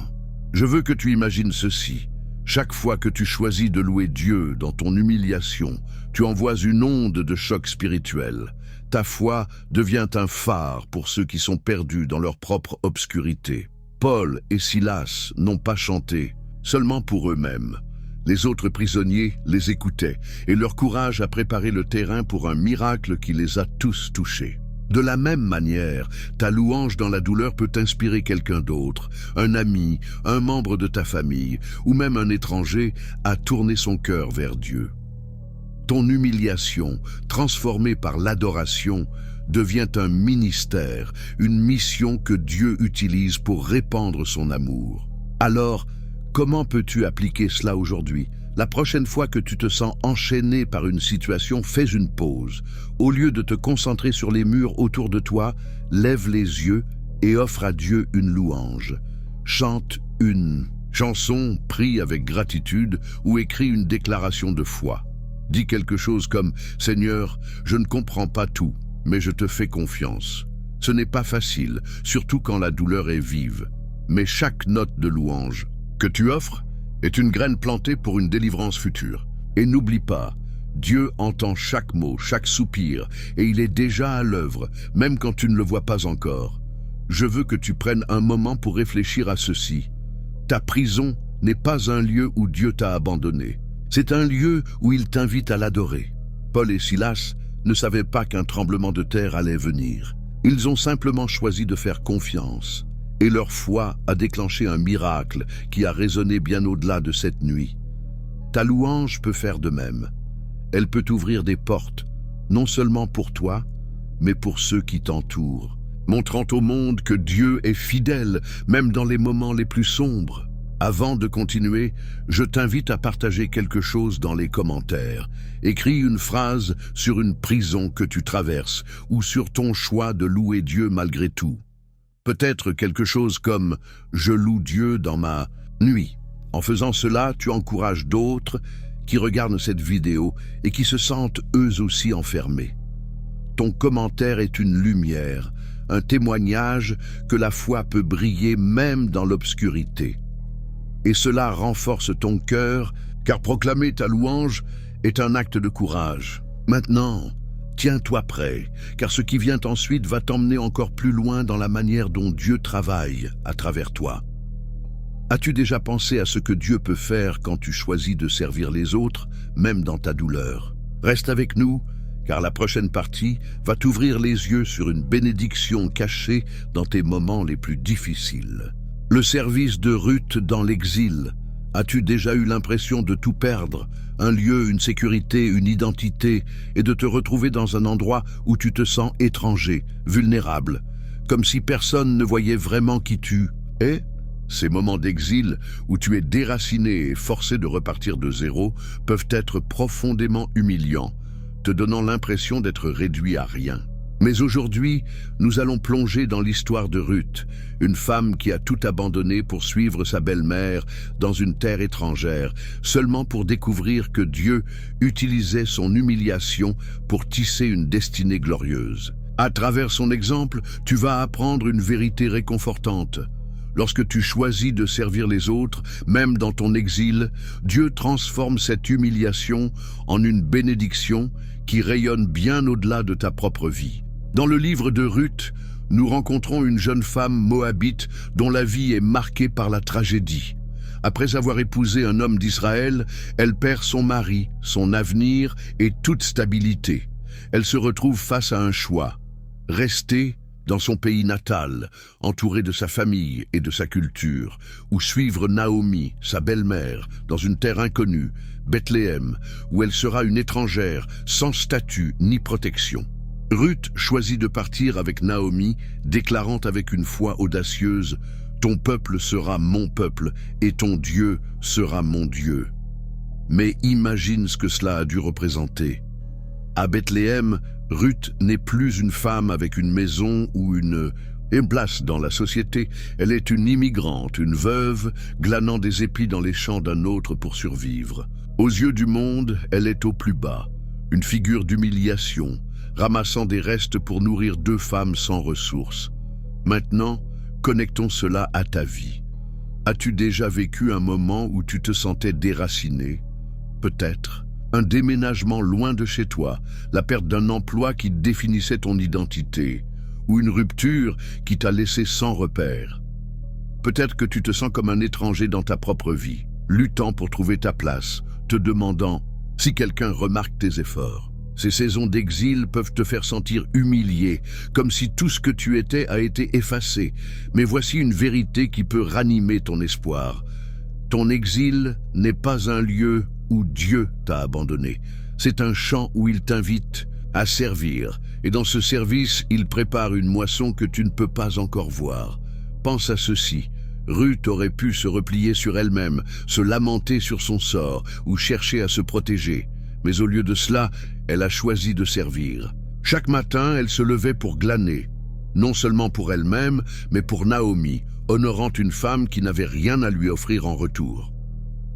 Je veux que tu imagines ceci. Chaque fois que tu choisis de louer Dieu dans ton humiliation, tu envoies une onde de choc spirituel. Ta foi devient un phare pour ceux qui sont perdus dans leur propre obscurité. Paul et Silas n'ont pas chanté seulement pour eux-mêmes. Les autres prisonniers les écoutaient et leur courage a préparé le terrain pour un miracle qui les a tous touchés. De la même manière, ta louange dans la douleur peut inspirer quelqu'un d'autre, un ami, un membre de ta famille ou même un étranger à tourner son cœur vers Dieu. Ton humiliation, transformée par l'adoration, devient un ministère, une mission que Dieu utilise pour répandre son amour. Alors, comment peux-tu appliquer cela aujourd'hui? La prochaine fois que tu te sens enchaîné par une situation, fais une pause. Au lieu de te concentrer sur les murs autour de toi, lève les yeux et offre à Dieu une louange. Chante une chanson, prie avec gratitude ou écris une déclaration de foi. Dis quelque chose comme « Seigneur, je ne comprends pas tout, mais je te fais confiance. » Ce n'est pas facile, surtout quand la douleur est vive. Mais chaque note de louange que tu offres est une graine plantée pour une délivrance future. Et n'oublie pas, Dieu entend chaque mot, chaque soupir, et il est déjà à l'œuvre, même quand tu ne le vois pas encore. Je veux que tu prennes un moment pour réfléchir à ceci. Ta prison n'est pas un lieu où Dieu t'a abandonné. C'est un lieu où il t'invite à l'adorer. Paul et Silas ne savaient pas qu'un tremblement de terre allait venir. Ils ont simplement choisi de faire confiance. Et leur foi a déclenché un miracle qui a résonné bien au-delà de cette nuit. Ta louange peut faire de même. Elle peut ouvrir des portes, non seulement pour toi, mais pour ceux qui t'entourent, montrant au monde que Dieu est fidèle, même dans les moments les plus sombres. Avant de continuer, je t'invite à partager quelque chose dans les commentaires. Écris une phrase sur une prison que tu traverses ou sur ton choix de louer Dieu malgré tout. Peut-être quelque chose comme « Je loue Dieu dans ma nuit ». En faisant cela, tu encourages d'autres qui regardent cette vidéo et qui se sentent eux aussi enfermés. Ton commentaire est une lumière, un témoignage que la foi peut briller même dans l'obscurité. Et cela renforce ton cœur, car proclamer ta louange est un acte de courage. Maintenant, tiens-toi prêt, car ce qui vient ensuite va t'emmener encore plus loin dans la manière dont Dieu travaille à travers toi. As-tu déjà pensé à ce que Dieu peut faire quand tu choisis de servir les autres, même dans ta douleur? Reste avec nous, car la prochaine partie va t'ouvrir les yeux sur une bénédiction cachée dans tes moments les plus difficiles. Le service de Ruth dans l'exil. As-tu déjà eu l'impression de tout perdre? Un lieu, une sécurité, une identité, et de te retrouver dans un endroit où tu te sens étranger, vulnérable, comme si personne ne voyait vraiment qui tu es? Ces moments d'exil où tu es déraciné et forcé de repartir de zéro peuvent être profondément humiliants, te donnant l'impression d'être réduit à rien. Mais aujourd'hui, nous allons plonger dans l'histoire de Ruth, une femme qui a tout abandonné pour suivre sa belle-mère dans une terre étrangère, seulement pour découvrir que Dieu utilisait son humiliation pour tisser une destinée glorieuse. À travers son exemple, tu vas apprendre une vérité réconfortante. Lorsque tu choisis de servir les autres, même dans ton exil, Dieu transforme cette humiliation en une bénédiction qui rayonne bien au-delà de ta propre vie. Dans le livre de Ruth, nous rencontrons une jeune femme moabite dont la vie est marquée par la tragédie. Après avoir épousé un homme d'Israël, elle perd son mari, son avenir et toute stabilité. Elle se retrouve face à un choix: rester dans son pays natal, entourée de sa famille et de sa culture, ou suivre Naomi, sa belle-mère, dans une terre inconnue, Bethléem, où elle sera une étrangère, sans statut ni protection. Ruth choisit de partir avec Naomi, déclarant avec une foi audacieuse « Ton peuple sera mon peuple et ton Dieu sera mon Dieu ». Mais imagine ce que cela a dû représenter. À Bethléem, Ruth n'est plus une femme avec une maison ou une place dans la société. Elle est une immigrante, une veuve, glanant des épis dans les champs d'un autre pour survivre. Aux yeux du monde, elle est au plus bas, une figure d'humiliation, ramassant des restes pour nourrir deux femmes sans ressources. Maintenant, connectons cela à ta vie. As-tu déjà vécu un moment où tu te sentais déraciné? Peut-être. Un déménagement loin de chez toi, la perte d'un emploi qui définissait ton identité, ou une rupture qui t'a laissé sans repère. Peut-être que tu te sens comme un étranger dans ta propre vie, luttant pour trouver ta place, te demandant si quelqu'un remarque tes efforts. Ces saisons d'exil peuvent te faire sentir humilié, comme si tout ce que tu étais a été effacé. Mais voici une vérité qui peut ranimer ton espoir. Ton exil n'est pas un lieu où Dieu t'a abandonné. C'est un champ où il t'invite à servir. Et dans ce service, il prépare une moisson que tu ne peux pas encore voir. Pense à ceci. Ruth aurait pu se replier sur elle-même, se lamenter sur son sort ou chercher à se protéger. Mais au lieu de cela, elle a choisi de servir. Chaque matin, elle se levait pour glaner, non seulement pour elle-même, mais pour Naomi, honorant une femme qui n'avait rien à lui offrir en retour.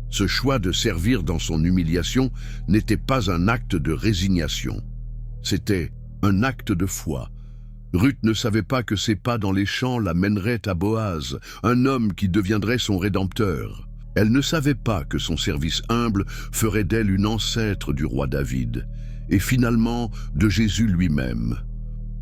Ce choix de servir dans son humiliation n'était pas un acte de résignation. C'était un acte de foi. Ruth ne savait pas que ses pas dans les champs la mèneraient à Boaz, un homme qui deviendrait son rédempteur. Elle ne savait pas que son service humble ferait d'elle une ancêtre du roi David, et finalement de Jésus lui-même.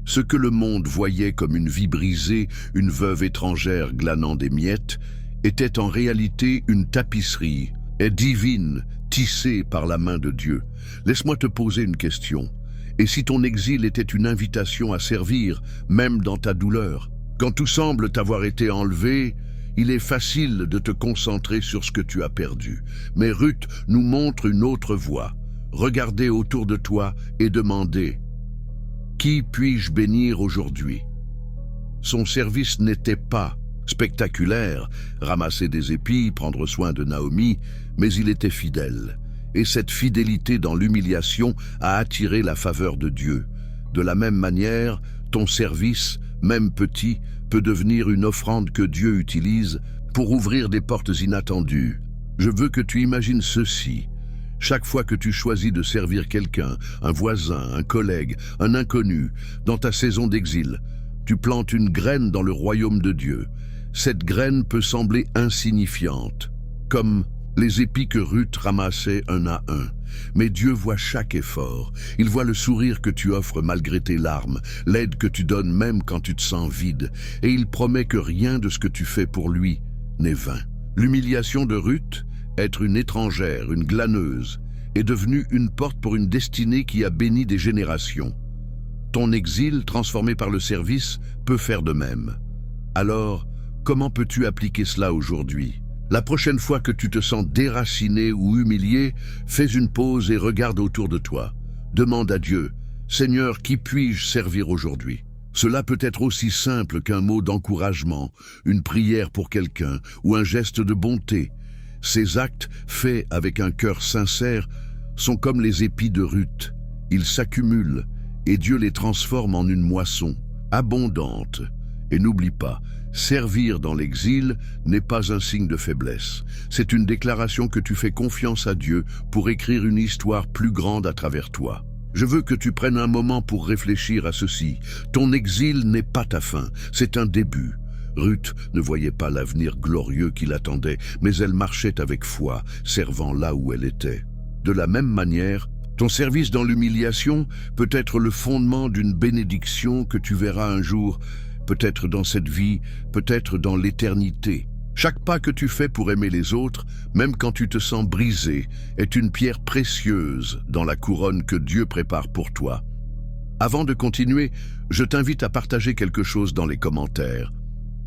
Ce que le monde voyait comme une vie brisée, une veuve étrangère glanant des miettes, était en réalité une tapisserie, divine, tissée par la main de Dieu. Laisse-moi te poser une question. Et si ton exil était une invitation à servir, même dans ta douleur? Quand tout semble t'avoir été enlevé, il est facile de te concentrer sur ce que tu as perdu. Mais Ruth nous montre une autre voie. Regardez autour de toi et demandez: Qui puis-je bénir aujourd'hui? Son service n'était pas spectaculaire, ramasser des épis, prendre soin de Naomi, mais il était fidèle. Et cette fidélité dans l'humiliation a attiré la faveur de Dieu. De la même manière, ton service, même petit, peut devenir une offrande que Dieu utilise pour ouvrir des portes inattendues. Je veux que tu imagines ceci. Chaque fois que tu choisis de servir quelqu'un, un voisin, un collègue, un inconnu, dans ta saison d'exil, tu plantes une graine dans le royaume de Dieu. Cette graine peut sembler insignifiante, comme les épis que Ruth ramassait un à un. Mais Dieu voit chaque effort. Il voit le sourire que tu offres malgré tes larmes, l'aide que tu donnes même quand tu te sens vide. Et il promet que rien de ce que tu fais pour lui n'est vain. L'humiliation de Ruth, être une étrangère, une glaneuse, est devenue une porte pour une destinée qui a béni des générations. Ton exil, transformé par le service, peut faire de même. Alors, comment peux-tu appliquer cela aujourd'hui? La prochaine fois que tu te sens déraciné ou humilié, fais une pause et regarde autour de toi. Demande à Dieu, « Seigneur, qui puis-je servir aujourd'hui ?» Cela peut être aussi simple qu'un mot d'encouragement, une prière pour quelqu'un ou un geste de bonté. Ces actes, faits avec un cœur sincère, sont comme les épis de Ruth. Ils s'accumulent et Dieu les transforme en une moisson abondante. Et n'oublie pas, servir dans l'exil n'est pas un signe de faiblesse. C'est une déclaration que tu fais confiance à Dieu pour écrire une histoire plus grande à travers toi. Je veux que tu prennes un moment pour réfléchir à ceci. Ton exil n'est pas ta fin, c'est un début. Ruth ne voyait pas l'avenir glorieux qui l'attendait, mais elle marchait avec foi, servant là où elle était. De la même manière, ton service dans l'humiliation peut être le fondement d'une bénédiction que tu verras un jour, peut-être dans cette vie, peut-être dans l'éternité. Chaque pas que tu fais pour aimer les autres, même quand tu te sens brisé, est une pierre précieuse dans la couronne que Dieu prépare pour toi. Avant de continuer, je t'invite à partager quelque chose dans les commentaires.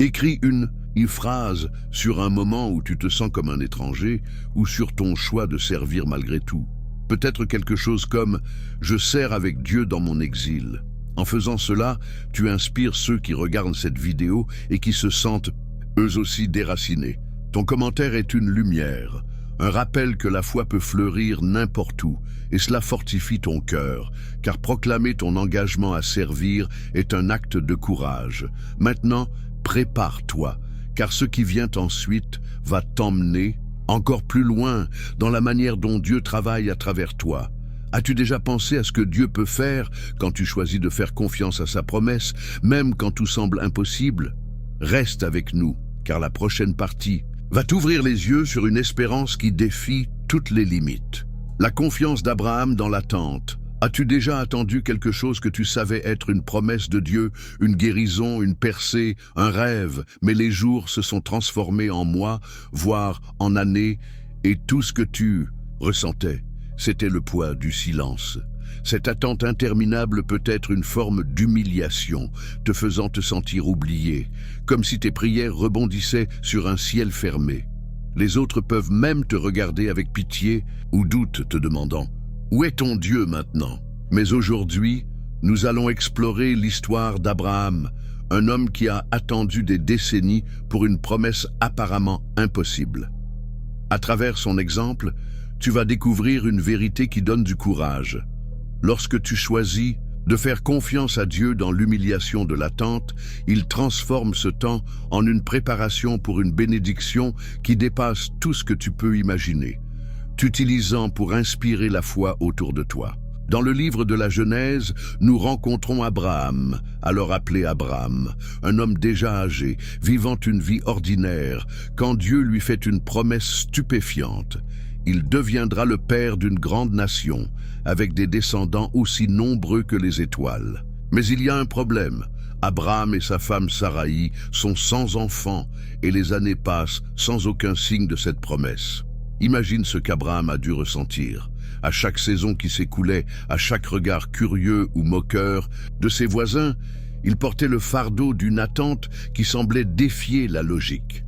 Écris une phrase sur un moment où tu te sens comme un étranger ou sur ton choix de servir malgré tout. Peut-être quelque chose comme « Je sers avec Dieu dans mon exil ». En faisant cela, tu inspires ceux qui regardent cette vidéo et qui se sentent eux aussi déracinés. Ton commentaire est une lumière, un rappel que la foi peut fleurir n'importe où, et cela fortifie ton cœur, car proclamer ton engagement à servir est un acte de courage. Maintenant, prépare-toi, car ce qui vient ensuite va t'emmener encore plus loin dans la manière dont Dieu travaille à travers toi. As-tu déjà pensé à ce que Dieu peut faire quand tu choisis de faire confiance à sa promesse, même quand tout semble impossible? Reste avec nous, car la prochaine partie va t'ouvrir les yeux sur une espérance qui défie toutes les limites. La confiance d'Abraham dans l'attente. As-tu déjà attendu quelque chose que tu savais être une promesse de Dieu, une guérison, une percée, un rêve, mais les jours se sont transformés en mois, voire en années, et tout ce que tu ressentais, c'était le poids du silence. Cette attente interminable peut être une forme d'humiliation, te faisant te sentir oublié, comme si tes prières rebondissaient sur un ciel fermé. Les autres peuvent même te regarder avec pitié ou doute, te demandant « Où est ton Dieu maintenant ?» Mais aujourd'hui, nous allons explorer l'histoire d'Abraham, un homme qui a attendu des décennies pour une promesse apparemment impossible. À travers son exemple, tu vas découvrir une vérité qui donne du courage. Lorsque tu choisis de faire confiance à Dieu dans l'humiliation de l'attente, il transforme ce temps en une préparation pour une bénédiction qui dépasse tout ce que tu peux imaginer, t'utilisant pour inspirer la foi autour de toi. Dans le livre de la Genèse, nous rencontrons Abraham, alors appelé Abram, un homme déjà âgé, vivant une vie ordinaire, quand Dieu lui fait une promesse stupéfiante. Il deviendra le père d'une grande nation, avec des descendants aussi nombreux que les étoiles. Mais il y a un problème. Abraham et sa femme Saraï sont sans enfants, et les années passent sans aucun signe de cette promesse. Imagine ce qu'Abraham a dû ressentir. À chaque saison qui s'écoulait, à chaque regard curieux ou moqueur de ses voisins, il portait le fardeau d'une attente qui semblait défier la logique.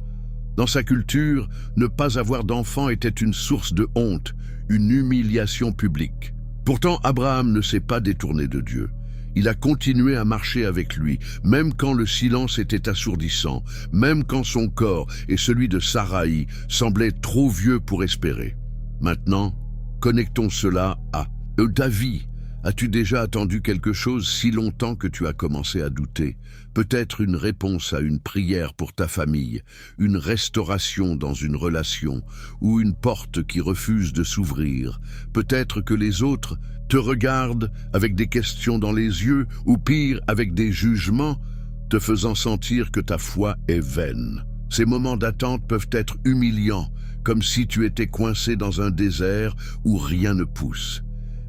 Dans sa culture, ne pas avoir d'enfant était une source de honte, une humiliation publique. Pourtant, Abraham ne s'est pas détourné de Dieu. Il a continué à marcher avec lui, même quand le silence était assourdissant, même quand son corps et celui de Saraï semblaient trop vieux pour espérer. Maintenant, connectons cela à ta vie. As-tu déjà attendu quelque chose si longtemps que tu as commencé à douter? Peut-être une réponse à une prière pour ta famille, une restauration dans une relation, ou une porte qui refuse de s'ouvrir. Peut-être que les autres te regardent avec des questions dans les yeux, ou pire, avec des jugements, te faisant sentir que ta foi est vaine. Ces moments d'attente peuvent être humiliants, comme si tu étais coincé dans un désert où rien ne pousse.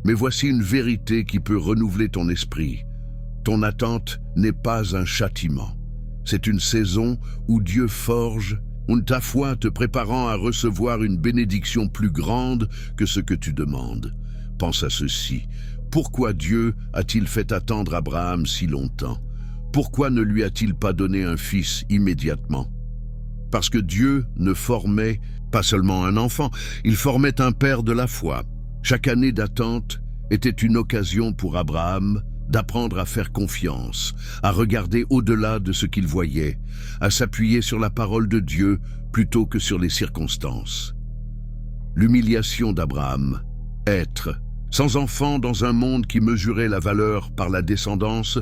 Mais voici une vérité qui peut renouveler ton esprit. Ton attente n'est pas un châtiment. C'est une saison où Dieu forge ta foi, te préparant à recevoir une bénédiction plus grande que ce que tu demandes. Pense à ceci. Pourquoi Dieu a-t-il fait attendre Abraham si longtemps? Pourquoi ne lui a-t-il pas donné un fils immédiatement? Parce que Dieu ne formait pas seulement un enfant, il formait un père de la foi. Chaque année d'attente était une occasion pour Abraham d'apprendre à faire confiance, à regarder au-delà de ce qu'il voyait, à s'appuyer sur la parole de Dieu plutôt que sur les circonstances. L'humiliation d'Abraham, être sans enfant dans un monde qui mesurait la valeur par la descendance,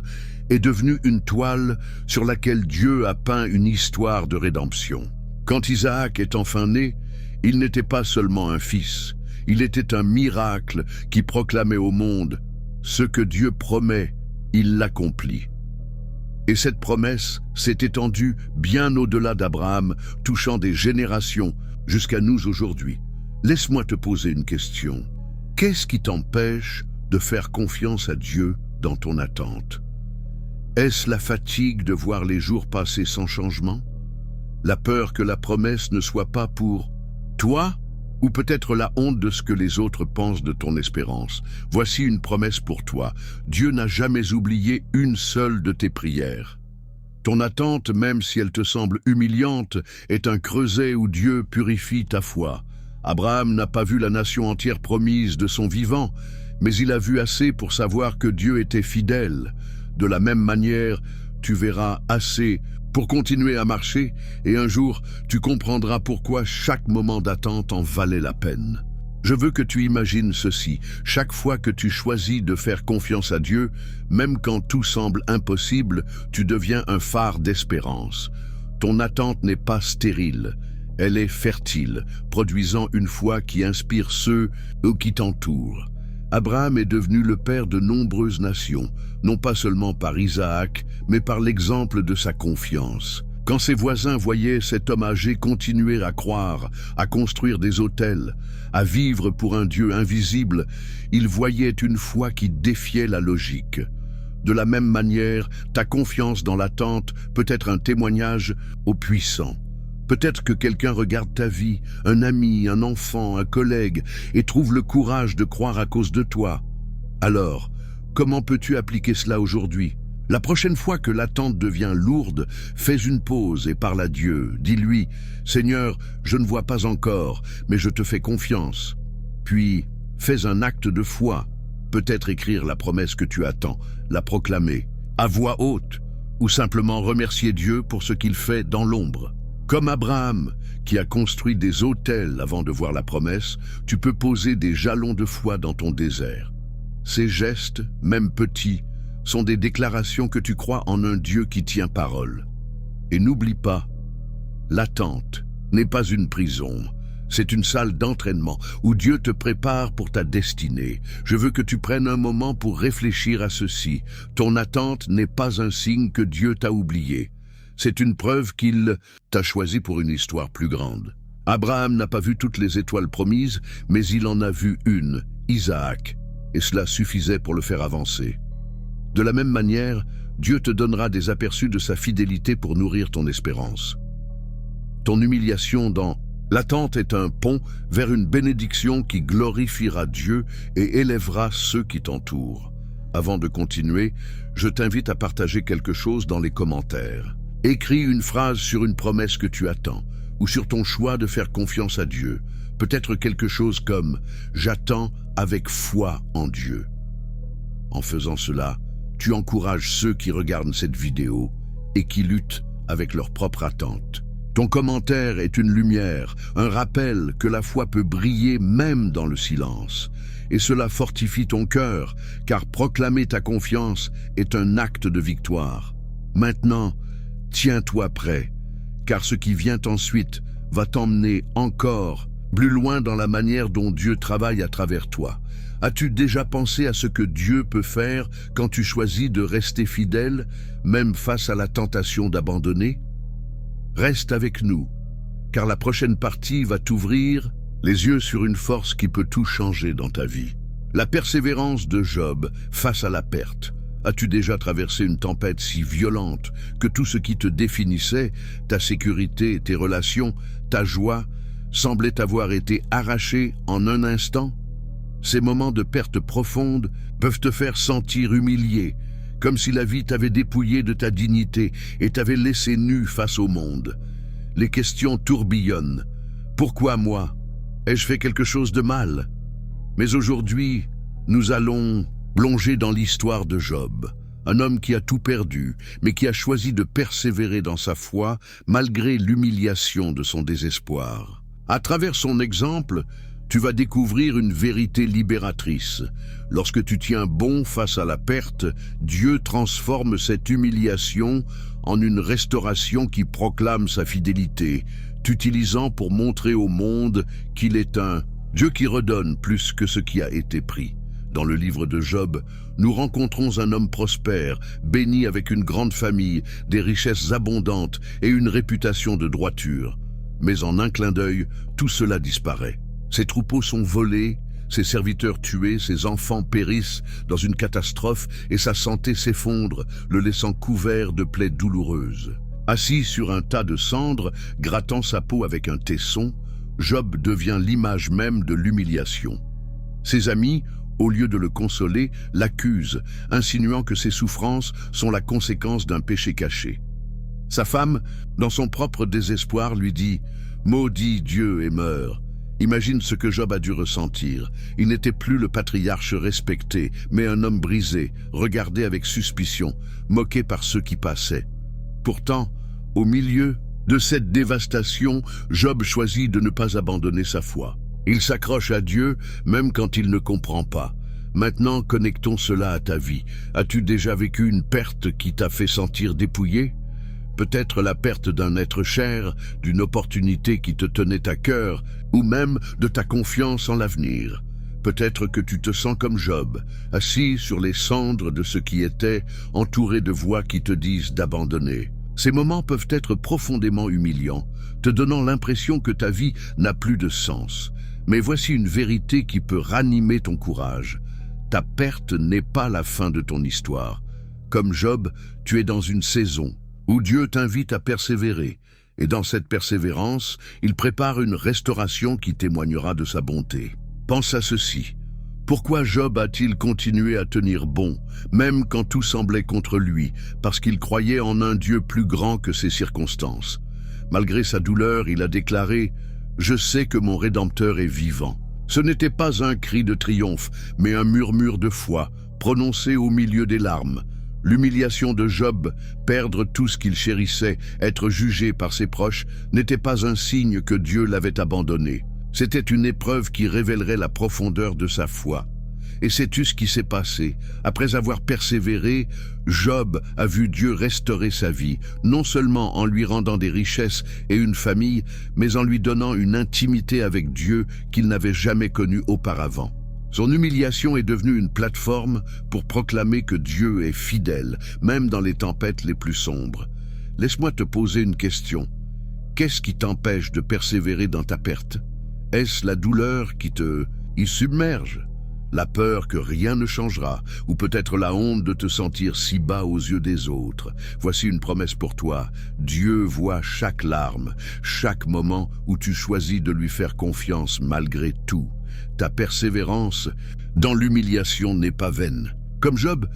est devenu une toile sur laquelle Dieu a peint une histoire de rédemption. Quand Isaac est enfin né, il n'était pas seulement un fils, il était un miracle qui proclamait au monde « Ce que Dieu promet, il l'accomplit ». Et cette promesse s'est étendue bien au-delà d'Abraham, touchant des générations jusqu'à nous aujourd'hui. Laisse-moi te poser une question. Qu'est-ce qui t'empêche de faire confiance à Dieu dans ton attente? Est-ce la fatigue de voir les jours passer sans changement? La peur que la promesse ne soit pas pour toi? Ou peut-être la honte de ce que les autres pensent de ton espérance? Voici une promesse pour toi. Dieu n'a jamais oublié une seule de tes prières. Ton attente, même si elle te semble humiliante, est un creuset où Dieu purifie ta foi. Abraham n'a pas vu la nation entière promise de son vivant, mais il a vu assez pour savoir que Dieu était fidèle. De la même manière, tu verras assez pour continuer à marcher, et un jour, tu comprendras pourquoi chaque moment d'attente en valait la peine. Je veux que tu imagines ceci. Chaque fois que tu choisis de faire confiance à Dieu, même quand tout semble impossible, tu deviens un phare d'espérance. Ton attente n'est pas stérile, elle est fertile, produisant une foi qui inspire ceux qui t'entourent. Abraham est devenu le père de nombreuses nations, non pas seulement par Isaac, mais par l'exemple de sa confiance. Quand ses voisins voyaient cet homme âgé continuer à croire, à construire des autels, à vivre pour un Dieu invisible, ils voyaient une foi qui défiait la logique. De la même manière, ta confiance dans l'attente peut être un témoignage aux puissants. Peut-être que quelqu'un regarde ta vie, un ami, un enfant, un collègue, et trouve le courage de croire à cause de toi. Alors, comment peux-tu appliquer cela aujourd'hui? La prochaine fois que l'attente devient lourde, fais une pause et parle à Dieu. Dis-lui, « Seigneur, je ne vois pas encore, mais je te fais confiance. » Puis, fais un acte de foi. Peut-être écrire la promesse que tu attends, la proclamer, à voix haute, ou simplement remercier Dieu pour ce qu'il fait dans l'ombre. Comme Abraham, qui a construit des autels avant de voir la promesse, tu peux poser des jalons de foi dans ton désert. Ces gestes, même petits, sont des déclarations que tu crois en un Dieu qui tient parole. Et n'oublie pas, l'attente n'est pas une prison, c'est une salle d'entraînement où Dieu te prépare pour ta destinée. Je veux que tu prennes un moment pour réfléchir à ceci. Ton attente n'est pas un signe que Dieu t'a oublié. C'est une preuve qu'il t'a choisi pour une histoire plus grande. Abraham n'a pas vu toutes les étoiles promises, mais il en a vu une, Isaac, et cela suffisait pour le faire avancer. De la même manière, Dieu te donnera des aperçus de sa fidélité pour nourrir ton espérance. Ton humiliation dans l'attente est un pont vers une bénédiction qui glorifiera Dieu et élèvera ceux qui t'entourent. Avant de continuer, je t'invite à partager quelque chose dans les commentaires. Écris une phrase sur une promesse que tu attends, ou sur ton choix de faire confiance à Dieu. Peut-être quelque chose comme « J'attends avec foi en Dieu ». En faisant cela, tu encourages ceux qui regardent cette vidéo et qui luttent avec leurs propres attentes. Ton commentaire est une lumière, un rappel que la foi peut briller même dans le silence. Et cela fortifie ton cœur, car proclamer ta confiance est un acte de victoire. Maintenant, tiens-toi prêt, car ce qui vient ensuite va t'emmener encore plus loin dans la manière dont Dieu travaille à travers toi. As-tu déjà pensé à ce que Dieu peut faire quand tu choisis de rester fidèle, même face à la tentation d'abandonner? Reste avec nous, car la prochaine partie va t'ouvrir les yeux sur une force qui peut tout changer dans ta vie. La persévérance de Job face à la perte. As-tu déjà traversé une tempête si violente que tout ce qui te définissait, ta sécurité, tes relations, ta joie, semblait avoir été arraché en un instant? Ces moments de perte profonde peuvent te faire sentir humilié, comme si la vie t'avait dépouillé de ta dignité et t'avait laissé nu face au monde. Les questions tourbillonnent. Pourquoi moi? Ai-je fait quelque chose de mal? Mais aujourd'hui, nous allons plonger dans l'histoire de Job, un homme qui a tout perdu, mais qui a choisi de persévérer dans sa foi malgré l'humiliation de son désespoir. À travers son exemple, tu vas découvrir une vérité libératrice. Lorsque tu tiens bon face à la perte, Dieu transforme cette humiliation en une restauration qui proclame sa fidélité, t'utilisant pour montrer au monde qu'il est un Dieu qui redonne plus que ce qui a été pris. Dans le livre de Job, nous rencontrons un homme prospère, béni avec une grande famille, des richesses abondantes et une réputation de droiture. Mais en un clin d'œil, tout cela disparaît. Ses troupeaux sont volés, ses serviteurs tués, ses enfants périssent dans une catastrophe et sa santé s'effondre, le laissant couvert de plaies douloureuses. Assis sur un tas de cendres, grattant sa peau avec un tesson, Job devient l'image même de l'humiliation. Ses amis, au lieu de le consoler, l'accusent, insinuant que ses souffrances sont la conséquence d'un péché caché. Sa femme, dans son propre désespoir, lui dit « Maudit Dieu et meurs ». Imagine ce que Job a dû ressentir. Il n'était plus le patriarche respecté, mais un homme brisé, regardé avec suspicion, moqué par ceux qui passaient. Pourtant, au milieu de cette dévastation, Job choisit de ne pas abandonner sa foi. Il s'accroche à Dieu, même quand il ne comprend pas. Maintenant, connectons cela à ta vie. As-tu déjà vécu une perte qui t'a fait sentir dépouillé? Peut-être la perte d'un être cher, d'une opportunité qui te tenait à cœur, ou même de ta confiance en l'avenir. Peut-être que tu te sens comme Job, assis sur les cendres de ce qui était, entouré de voix qui te disent d'abandonner. Ces moments peuvent être profondément humiliants, te donnant l'impression que ta vie n'a plus de sens. Mais voici une vérité qui peut ranimer ton courage. Ta perte n'est pas la fin de ton histoire. Comme Job, tu es dans une saison où Dieu t'invite à persévérer, et dans cette persévérance, il prépare une restauration qui témoignera de sa bonté. Pense à ceci. Pourquoi Job a-t-il continué à tenir bon, même quand tout semblait contre lui, parce qu'il croyait en un Dieu plus grand que ses circonstances? Malgré sa douleur, il a déclaré « Je sais que mon Rédempteur est vivant ». Ce n'était pas un cri de triomphe, mais un murmure de foi, prononcé au milieu des larmes. L'humiliation de Job, perdre tout ce qu'il chérissait, être jugé par ses proches, n'était pas un signe que Dieu l'avait abandonné. C'était une épreuve qui révélerait la profondeur de sa foi. Et sais-tu ce qui s'est passé? Après avoir persévéré, Job a vu Dieu restaurer sa vie, non seulement en lui rendant des richesses et une famille, mais en lui donnant une intimité avec Dieu qu'il n'avait jamais connue auparavant. Son humiliation est devenue une plateforme pour proclamer que Dieu est fidèle, même dans les tempêtes les plus sombres. Laisse-moi te poser une question. Qu'est-ce qui t'empêche de persévérer dans ta perte? Est-ce la douleur qui te y submerge? La peur que rien ne changera, ou peut-être la honte de te sentir si bas aux yeux des autres? Voici une promesse pour toi. Dieu voit chaque larme, chaque moment où tu choisis de lui faire confiance malgré tout. Ta persévérance dans l'humiliation n'est pas vaine. Comme Job,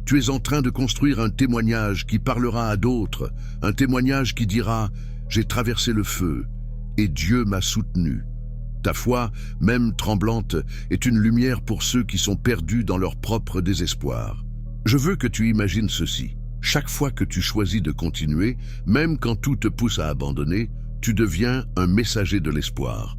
tu es en train de construire un témoignage qui parlera à d'autres, un témoignage qui dira « J'ai traversé le feu et Dieu m'a soutenu ». Ta foi, même tremblante, est une lumière pour ceux qui sont perdus dans leur propre désespoir. Je veux que tu imagines ceci. Chaque fois que tu choisis de continuer, même quand tout te pousse à abandonner, tu deviens un messager de l'espoir.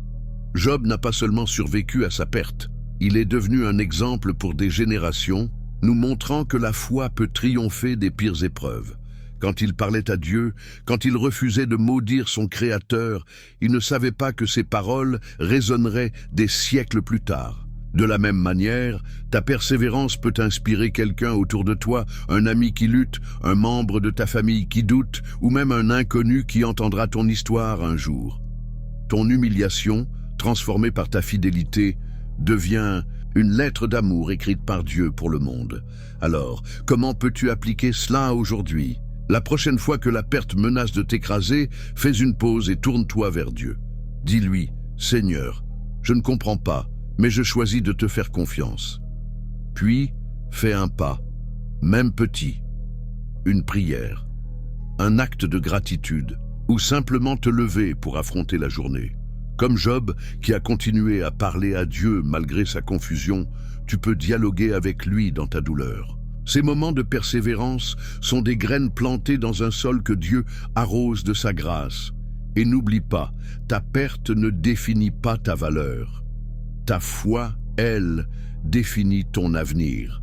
Job n'a pas seulement survécu à sa perte, il est devenu un exemple pour des générations, nous montrant que la foi peut triompher des pires épreuves. Quand il parlait à Dieu, quand il refusait de maudire son Créateur, il ne savait pas que ses paroles résonneraient des siècles plus tard. De la même manière, ta persévérance peut inspirer quelqu'un autour de toi, un ami qui lutte, un membre de ta famille qui doute, ou même un inconnu qui entendra ton histoire un jour. Ton humiliation, transformée par ta fidélité, devient une lettre d'amour écrite par Dieu pour le monde. Alors, comment peux-tu appliquer cela aujourd'hui? La prochaine fois que la perte menace de t'écraser, fais une pause et tourne-toi vers Dieu. Dis-lui, « Seigneur, je ne comprends pas, mais je choisis de te faire confiance. » Puis, fais un pas, même petit, une prière, un acte de gratitude, ou simplement te lever pour affronter la journée. Comme Job, qui a continué à parler à Dieu malgré sa confusion, tu peux dialoguer avec lui dans ta douleur. Ces moments de persévérance sont des graines plantées dans un sol que Dieu arrose de sa grâce. Et n'oublie pas, ta perte ne définit pas ta valeur. Ta foi, elle, définit ton avenir.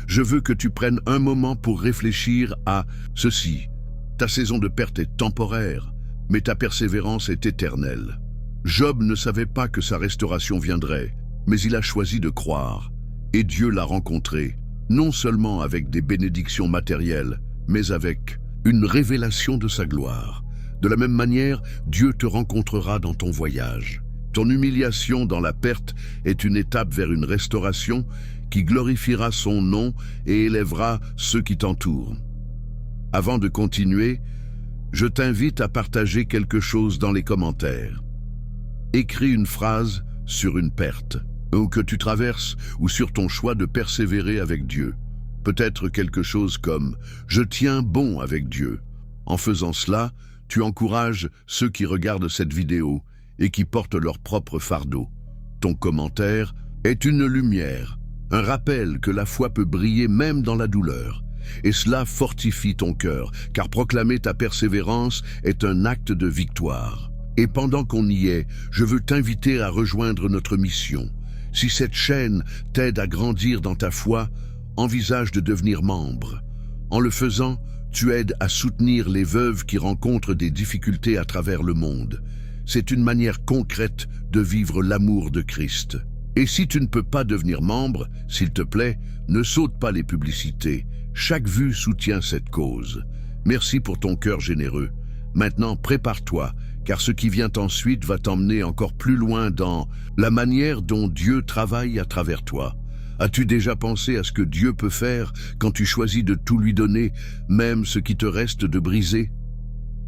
Je veux que tu prennes un moment pour réfléchir à ceci. Ta saison de perte est temporaire, mais ta persévérance est éternelle. Job ne savait pas que sa restauration viendrait, mais il a choisi de croire, et Dieu l'a rencontré, non seulement avec des bénédictions matérielles, mais avec une révélation de sa gloire. De la même manière, Dieu te rencontrera dans ton voyage. Ton humiliation dans la perte est une étape vers une restauration qui glorifiera son nom et élèvera ceux qui t'entourent. Avant de continuer, je t'invite à partager quelque chose dans les commentaires. Écris une phrase sur une perte, ou que tu traverses, ou sur ton choix de persévérer avec Dieu. Peut-être quelque chose comme « Je tiens bon avec Dieu ». En faisant cela, tu encourages ceux qui regardent cette vidéo et qui portent leur propre fardeau. Ton commentaire est une lumière, un rappel que la foi peut briller même dans la douleur. Et cela fortifie ton cœur, car proclamer ta persévérance est un acte de victoire. Et pendant qu'on y est, je veux t'inviter à rejoindre notre mission. Si cette chaîne t'aide à grandir dans ta foi, envisage de devenir membre. En le faisant, tu aides à soutenir les veuves qui rencontrent des difficultés à travers le monde. C'est une manière concrète de vivre l'amour de Christ. Et si tu ne peux pas devenir membre, s'il te plaît, ne saute pas les publicités. Chaque vue soutient cette cause. Merci pour ton cœur généreux. Maintenant, prépare-toi, car ce qui vient ensuite va t'emmener encore plus loin dans la manière dont Dieu travaille à travers toi. As-tu déjà pensé à ce que Dieu peut faire quand tu choisis de tout lui donner, même ce qui te reste de briser?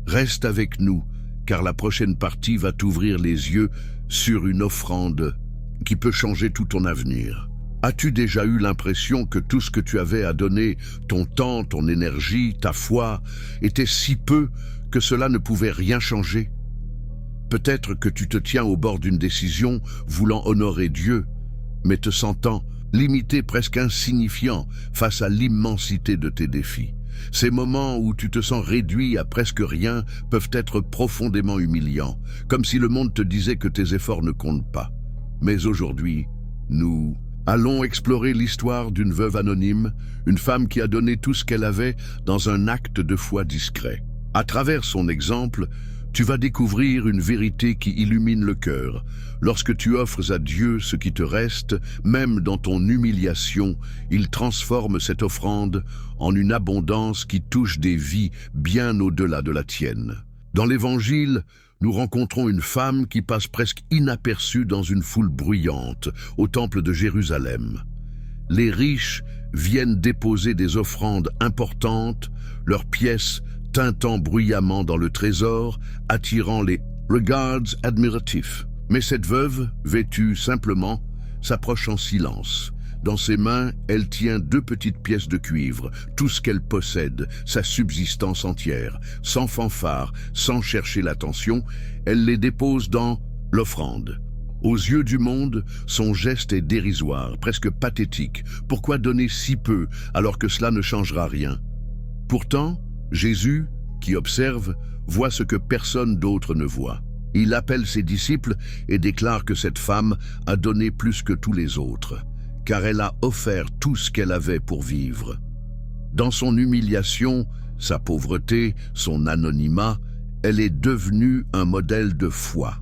Reste avec nous, car la prochaine partie va t'ouvrir les yeux sur une offrande qui peut changer tout ton avenir. As-tu déjà eu l'impression que tout ce que tu avais à donner, ton temps, ton énergie, ta foi, était si peu que cela ne pouvait rien changer? Peut-être que tu te tiens au bord d'une décision voulant honorer Dieu, mais te sentant limité, presque insignifiant face à l'immensité de tes défis. Ces moments où tu te sens réduit à presque rien peuvent être profondément humiliants, comme si le monde te disait que tes efforts ne comptent pas. Mais aujourd'hui, nous allons explorer l'histoire d'une veuve anonyme, une femme qui a donné tout ce qu'elle avait dans un acte de foi discret. À travers son exemple, tu vas découvrir une vérité qui illumine le cœur. Lorsque tu offres à Dieu ce qui te reste, même dans ton humiliation, il transforme cette offrande en une abondance qui touche des vies bien au-delà de la tienne. Dans l'Évangile, nous rencontrons une femme qui passe presque inaperçue dans une foule bruyante au temple de Jérusalem. Les riches viennent déposer des offrandes importantes, leurs pièces tintant bruyamment dans le trésor, attirant les regards admiratifs. Mais cette veuve, vêtue simplement, s'approche en silence. Dans ses mains, elle tient 2 petites pièces de cuivre, tout ce qu'elle possède, sa subsistance entière. Sans fanfare, sans chercher l'attention, elle les dépose dans l'offrande. Aux yeux du monde, son geste est dérisoire, presque pathétique. Pourquoi donner si peu alors que cela ne changera rien? Pourtant, Jésus, qui observe, voit ce que personne d'autre ne voit. Il appelle ses disciples et déclare que cette femme a donné plus que tous les autres, car elle a offert tout ce qu'elle avait pour vivre. Dans son humiliation, sa pauvreté, son anonymat, elle est devenue un modèle de foi.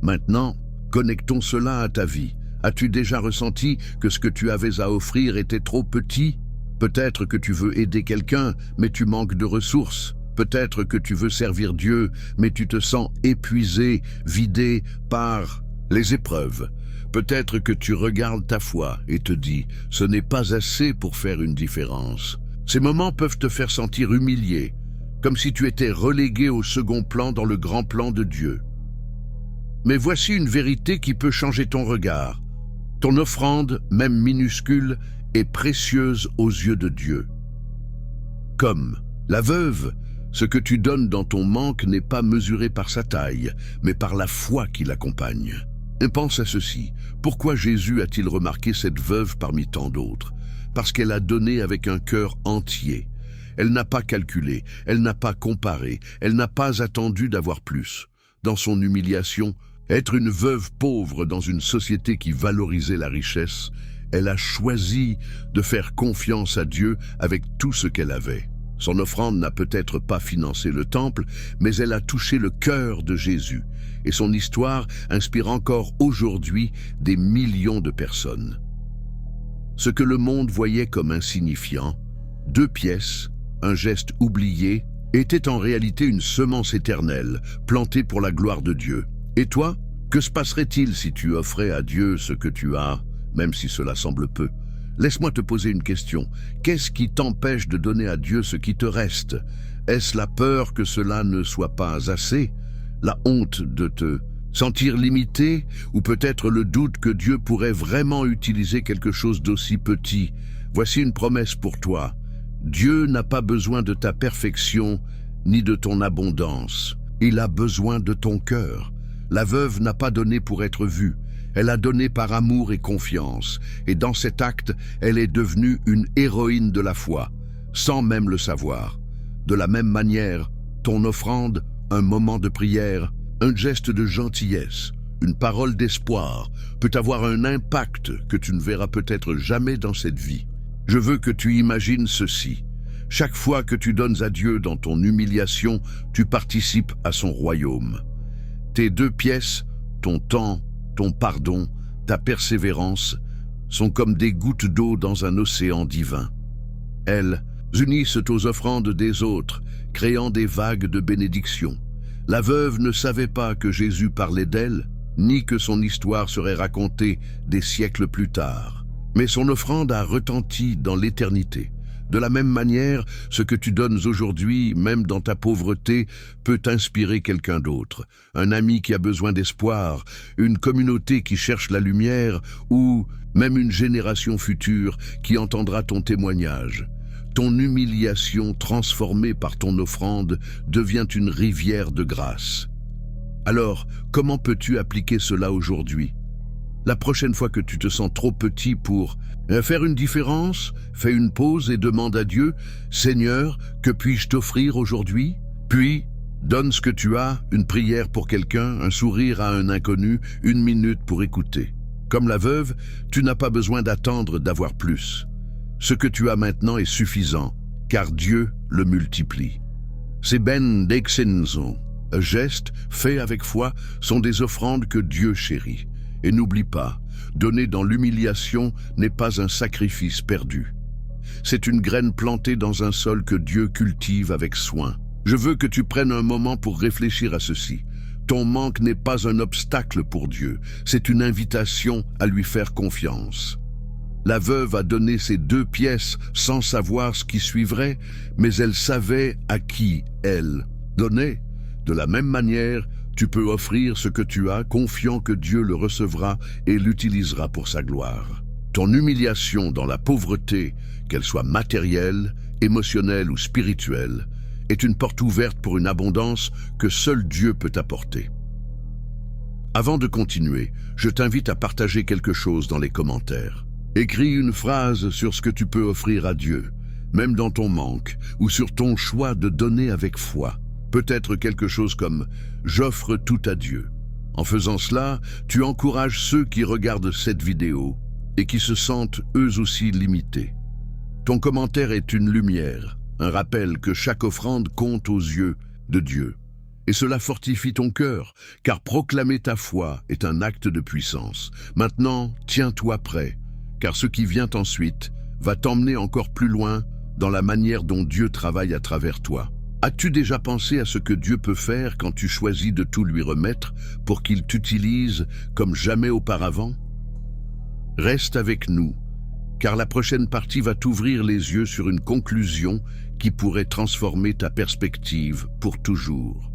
Maintenant, connectons cela à ta vie. As-tu déjà ressenti que ce que tu avais à offrir était trop petit? Peut-être que tu veux aider quelqu'un, mais tu manques de ressources. Peut-être que tu veux servir Dieu, mais tu te sens épuisé, vidé par les épreuves. Peut-être que tu regardes ta foi et te dis « ce n'est pas assez pour faire une différence ». Ces moments peuvent te faire sentir humilié, comme si tu étais relégué au second plan dans le grand plan de Dieu. Mais voici une vérité qui peut changer ton regard. Ton offrande, même minuscule, est précieuse aux yeux de Dieu. Comme la veuve, ce que tu donnes dans ton manque n'est pas mesuré par sa taille, mais par la foi qui l'accompagne. Et pense à ceci, pourquoi Jésus a-t-il remarqué cette veuve parmi tant d'autres? Parce qu'elle a donné avec un cœur entier. Elle n'a pas calculé, elle n'a pas comparé, elle n'a pas attendu d'avoir plus. Dans son humiliation, être une veuve pauvre dans une société qui valorisait la richesse, elle a choisi de faire confiance à Dieu avec tout ce qu'elle avait. Son offrande n'a peut-être pas financé le temple, mais elle a touché le cœur de Jésus. Et son histoire inspire encore aujourd'hui des millions de personnes. Ce que le monde voyait comme insignifiant, 2 pièces, un geste oublié, était en réalité une semence éternelle, plantée pour la gloire de Dieu. Et toi, que se passerait-il si tu offrais à Dieu ce que tu as, même si cela semble peu? Laisse-moi te poser une question. Qu'est-ce qui t'empêche de donner à Dieu ce qui te reste? Est-ce la peur que cela ne soit pas assez? La honte de te sentir limité? Ou peut-être le doute que Dieu pourrait vraiment utiliser quelque chose d'aussi petit? Voici une promesse pour toi. Dieu n'a pas besoin de ta perfection ni de ton abondance. Il a besoin de ton cœur. La veuve n'a pas donné pour être vue. Elle a donné par amour et confiance, et dans cet acte, elle est devenue une héroïne de la foi, sans même le savoir. De la même manière, ton offrande, un moment de prière, un geste de gentillesse, une parole d'espoir, peut avoir un impact que tu ne verras peut-être jamais dans cette vie. Je veux que tu imagines ceci. Chaque fois que tu donnes à Dieu dans ton humiliation, tu participes à son royaume. Tes 2 pièces, ton temps, ton pardon, ta persévérance, sont comme des gouttes d'eau dans un océan divin. Elles unissent aux offrandes des autres, créant des vagues de bénédiction. La veuve ne savait pas que Jésus parlait d'elle, ni que son histoire serait racontée des siècles plus tard. Mais son offrande a retenti dans l'éternité. De la même manière, ce que tu donnes aujourd'hui, même dans ta pauvreté, peut inspirer quelqu'un d'autre. Un ami qui a besoin d'espoir, une communauté qui cherche la lumière, ou même une génération future qui entendra ton témoignage. Ton humiliation transformée par ton offrande devient une rivière de grâce. Alors, comment peux-tu appliquer cela aujourd'hui? La prochaine fois que tu te sens trop petit pour faire une différence, fais une pause et demande à Dieu, « Seigneur, que puis-je t'offrir aujourd'hui ?» Puis, donne ce que tu as, une prière pour quelqu'un, un sourire à un inconnu, 1 minute pour écouter. Comme la veuve, tu n'as pas besoin d'attendre d'avoir plus. Ce que tu as maintenant est suffisant, car Dieu le multiplie. Ces benedictions, gestes faits avec foi, sont des offrandes que Dieu chérit. Et n'oublie pas, donner dans l'humiliation n'est pas un sacrifice perdu. C'est une graine plantée dans un sol que Dieu cultive avec soin. Je veux que tu prennes un moment pour réfléchir à ceci. Ton manque n'est pas un obstacle pour Dieu, c'est une invitation à lui faire confiance. La veuve a donné ses 2 pièces sans savoir ce qui suivrait, mais elle savait à qui elle donnait. De la même manière, tu peux offrir ce que tu as, confiant que Dieu le recevra et l'utilisera pour sa gloire. Ton humiliation dans la pauvreté, qu'elle soit matérielle, émotionnelle ou spirituelle, est une porte ouverte pour une abondance que seul Dieu peut apporter. Avant de continuer, je t'invite à partager quelque chose dans les commentaires. Écris une phrase sur ce que tu peux offrir à Dieu, même dans ton manque, ou sur ton choix de donner avec foi. Peut-être quelque chose comme « J'offre tout à Dieu ». En faisant cela, tu encourages ceux qui regardent cette vidéo et qui se sentent eux aussi limités. Ton commentaire est une lumière, un rappel que chaque offrande compte aux yeux de Dieu. Et cela fortifie ton cœur, car proclamer ta foi est un acte de puissance. Maintenant, tiens-toi prêt, car ce qui vient ensuite va t'emmener encore plus loin dans la manière dont Dieu travaille à travers toi. As-tu déjà pensé à ce que Dieu peut faire quand tu choisis de tout lui remettre pour qu'il t'utilise comme jamais auparavant? Reste avec nous, car la prochaine partie va t'ouvrir les yeux sur une conclusion qui pourrait transformer ta perspective pour toujours.